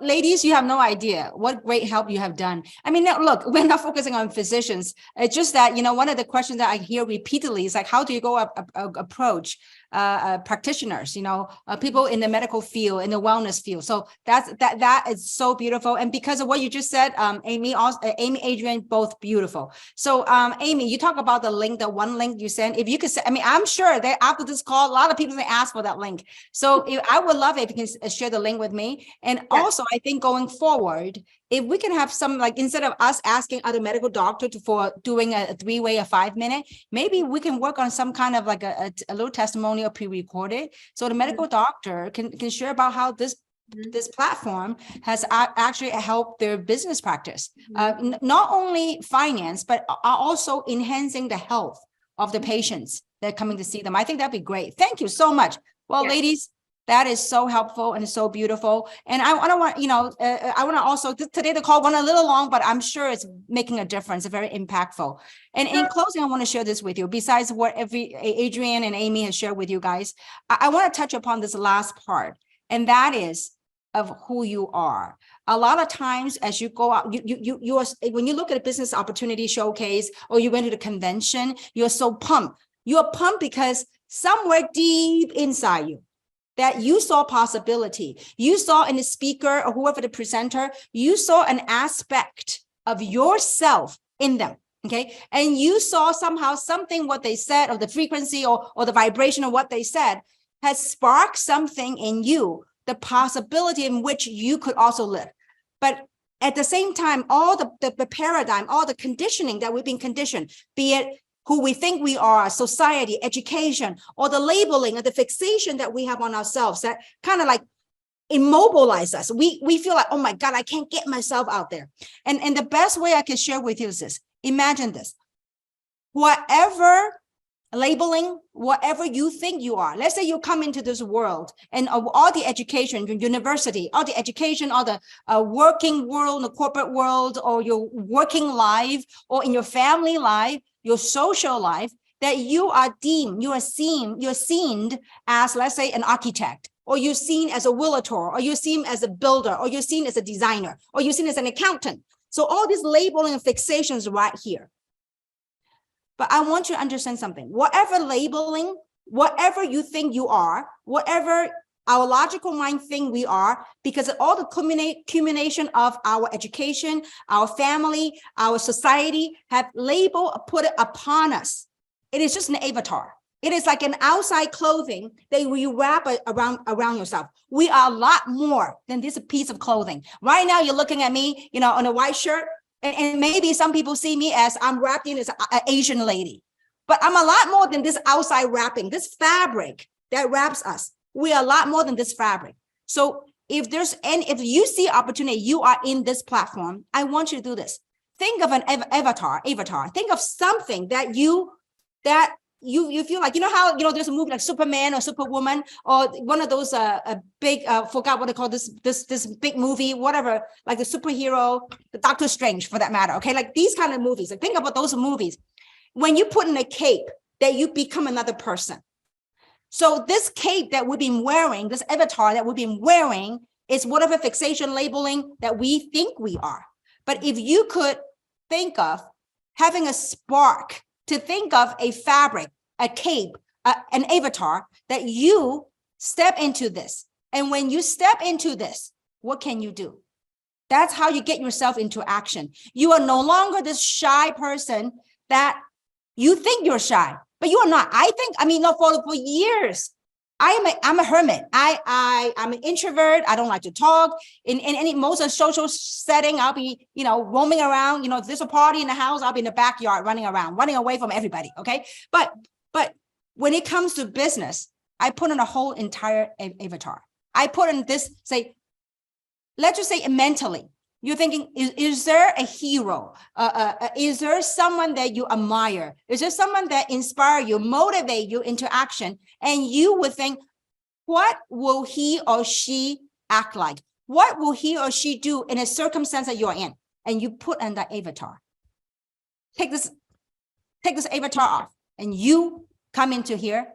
ladies, you have no idea what great help you have done. I mean, now, look, we're not focusing on physicians. It's just that, one of the questions that I hear repeatedly is like, how do you go approach practitioners, people in the medical field, in the wellness field. So that is so beautiful. And because of what you just said, Amy, Adrianne, both beautiful. So Amy, you talk about the link, the one link you sent. If you could say, I'm sure that after this call, a lot of people may ask for that link. So I would love it if you can share the link with me. And also, I think going forward, if we can have some, like, instead of us asking other medical doctors for doing a 3-way, a 5-minute, maybe we can work on some kind of like a little testimonial pre-recorded. So the medical doctor can share about how this platform has actually helped their business practice, not only finance, but also enhancing the health of the patients that are coming to see them. I think that'd be great. Thank you so much. Well, ladies, that is so helpful and so beautiful. And I want to also, today the call went a little long, but I'm sure it's making a difference, very impactful. And in closing, I want to share this with you. Besides what Adrianne and Amy has shared with you guys, I want to touch upon this last part, and that is of who you are. A lot of times as you go out, you are, when you look at a business opportunity showcase or you went to the convention, you're so pumped. You're pumped because somewhere deep inside you, that you saw possibility. You saw in the speaker or whoever the presenter, you saw an aspect of yourself in them, okay? And you saw somehow something, what they said, or the frequency or the vibration of what they said has sparked something in you, the possibility in which you could also live. But at the same time, all the paradigm, all the conditioning that we've been conditioned, be it who we think we are, society, education, or the labeling or the fixation that we have on ourselves that kind of like immobilize us. We feel like, oh my God, I can't get myself out there. And the best way I can share with you is this. Imagine this. Whatever labeling, whatever you think you are, let's say you come into this world and all the education, your university, all the education, all the working world, the corporate world, or your working life, or in your family life, your social life, that you are deemed, you're seen as, let's say, an architect, or you're seen as a realtor, or you're seen as a builder, or you're seen as a designer, or you're seen as an accountant. So all these labeling and fixations right here. But I want you to understand something. Whatever labeling, whatever you think you are, whatever our logical mind think we are, because of all the culmination of our education, our family, our society have labeled, put it upon us. It is just an avatar. It is like an outside clothing that you wrap around yourself. We are a lot more than this piece of clothing. Right now, you're looking at me, on a white shirt. And maybe some people see me as I'm wrapped in as an Asian lady, but I'm a lot more than this outside wrapping, this fabric that wraps us. We are a lot more than this fabric. So if you see opportunity, you are in this platform, I want you to do this. Think of an avatar. Think of something that you feel like, how, there's a movie like Superman or Superwoman, or one of those big, forgot what they call this big movie, whatever, like the superhero, the Doctor Strange for that matter. Okay. Like these kind of movies, like think about those movies. When you put in a cape, that you become another person. So this cape that we've been wearing, this avatar that we've been wearing, is whatever fixation labeling that we think we are. But if you could think of having a spark, to think of a fabric, a cape, an avatar, that you step into this. And when you step into this, what can you do? That's how you get yourself into action. You are no longer this shy person that you think you're shy, but you are not. For years, I'm a hermit. I'm an introvert. I don't like to talk. In any most of social setting, I'll be, roaming around. If there's a party in the house, I'll be in the backyard running around, running away from everybody. Okay. But when it comes to business, I put in a whole entire avatar. I put in this, let's just say mentally, you're thinking, is there a hero? Is there someone that you admire? Is there someone that inspire you, motivate you into action? And you would think, what will he or she act like? What will he or she do in a circumstance that you're in? And you put on that avatar. Take this avatar off, and you come into here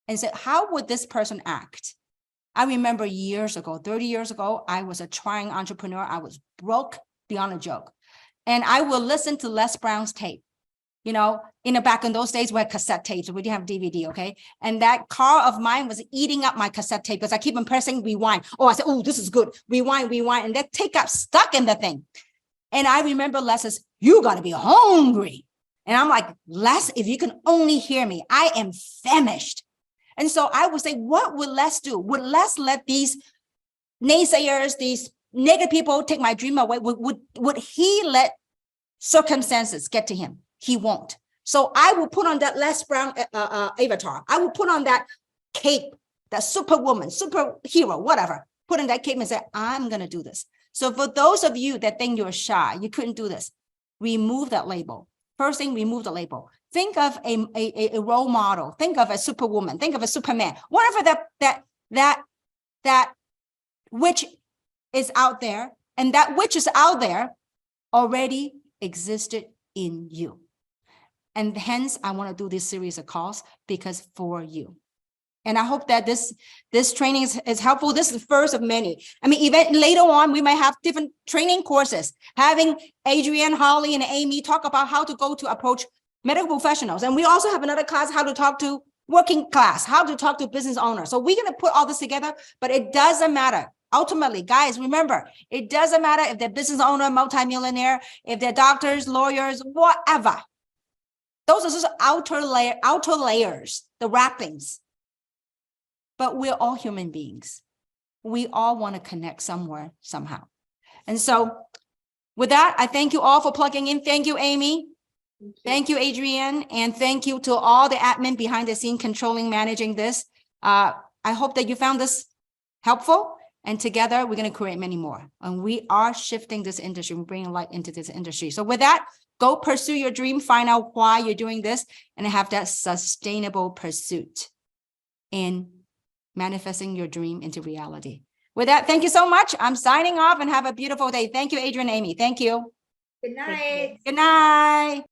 and say, how would this person act? I remember years ago, 30 years ago, I was a trying entrepreneur. I was broke beyond a joke. And I will listen to Les Brown's tape. In the back in those days, we had cassette tapes. We didn't have DVD, okay? And that car of mine was eating up my cassette tape because I keep on pressing rewind. Oh, I said, oh, this is good. Rewind. And that tape got stuck in the thing. And I remember Les says, you got to be hungry. And I'm like, Les, if you can only hear me, I am famished. And so I would say, what would Les do? Would Les let these naysayers, these negative people take my dream away? Would he let circumstances get to him? He won't. So I will put on that Les Brown avatar. I will put on that cape, that superwoman, superhero, whatever. Put on that cape and say, I'm going to do this. So for those of you that think you're shy, you couldn't do this, remove that label. First thing, remove the label. Think of a role model. Think of a superwoman. Think of a Superman. Whatever that which is out there, and that which is out there already existed in you. And hence, I want to do this series of calls because for you. And I hope that this training is helpful. This is the first of many. I mean, even later on, we might have different training courses, having Adrianne, Holly, and Amy talk about how to go to approach medical professionals. And we also have another class, how to talk to working class, how to talk to business owners. So we're going to put all this together, but it doesn't matter. Ultimately, guys, remember, it doesn't matter if they're business owner, multimillionaire, if they're doctors, lawyers, whatever. Those are just outer layers, the wrappings. But we're all human beings. We all want to connect somewhere, somehow. And so with that, I thank you all for plugging in. Thank you, Amy. Thank you, Adrianne. And thank you to all the admin behind the scene controlling, managing this. I hope that you found this helpful. And together, we're going to create many more. And we are shifting this industry. We're bringing light into this industry. So with that, go pursue your dream, find out why you're doing this, and have that sustainable pursuit in manifesting your dream into reality. With that, thank you so much. I'm signing off and have a beautiful day. Thank you, Adrianne and Amy. Thank you. Good night. Good night.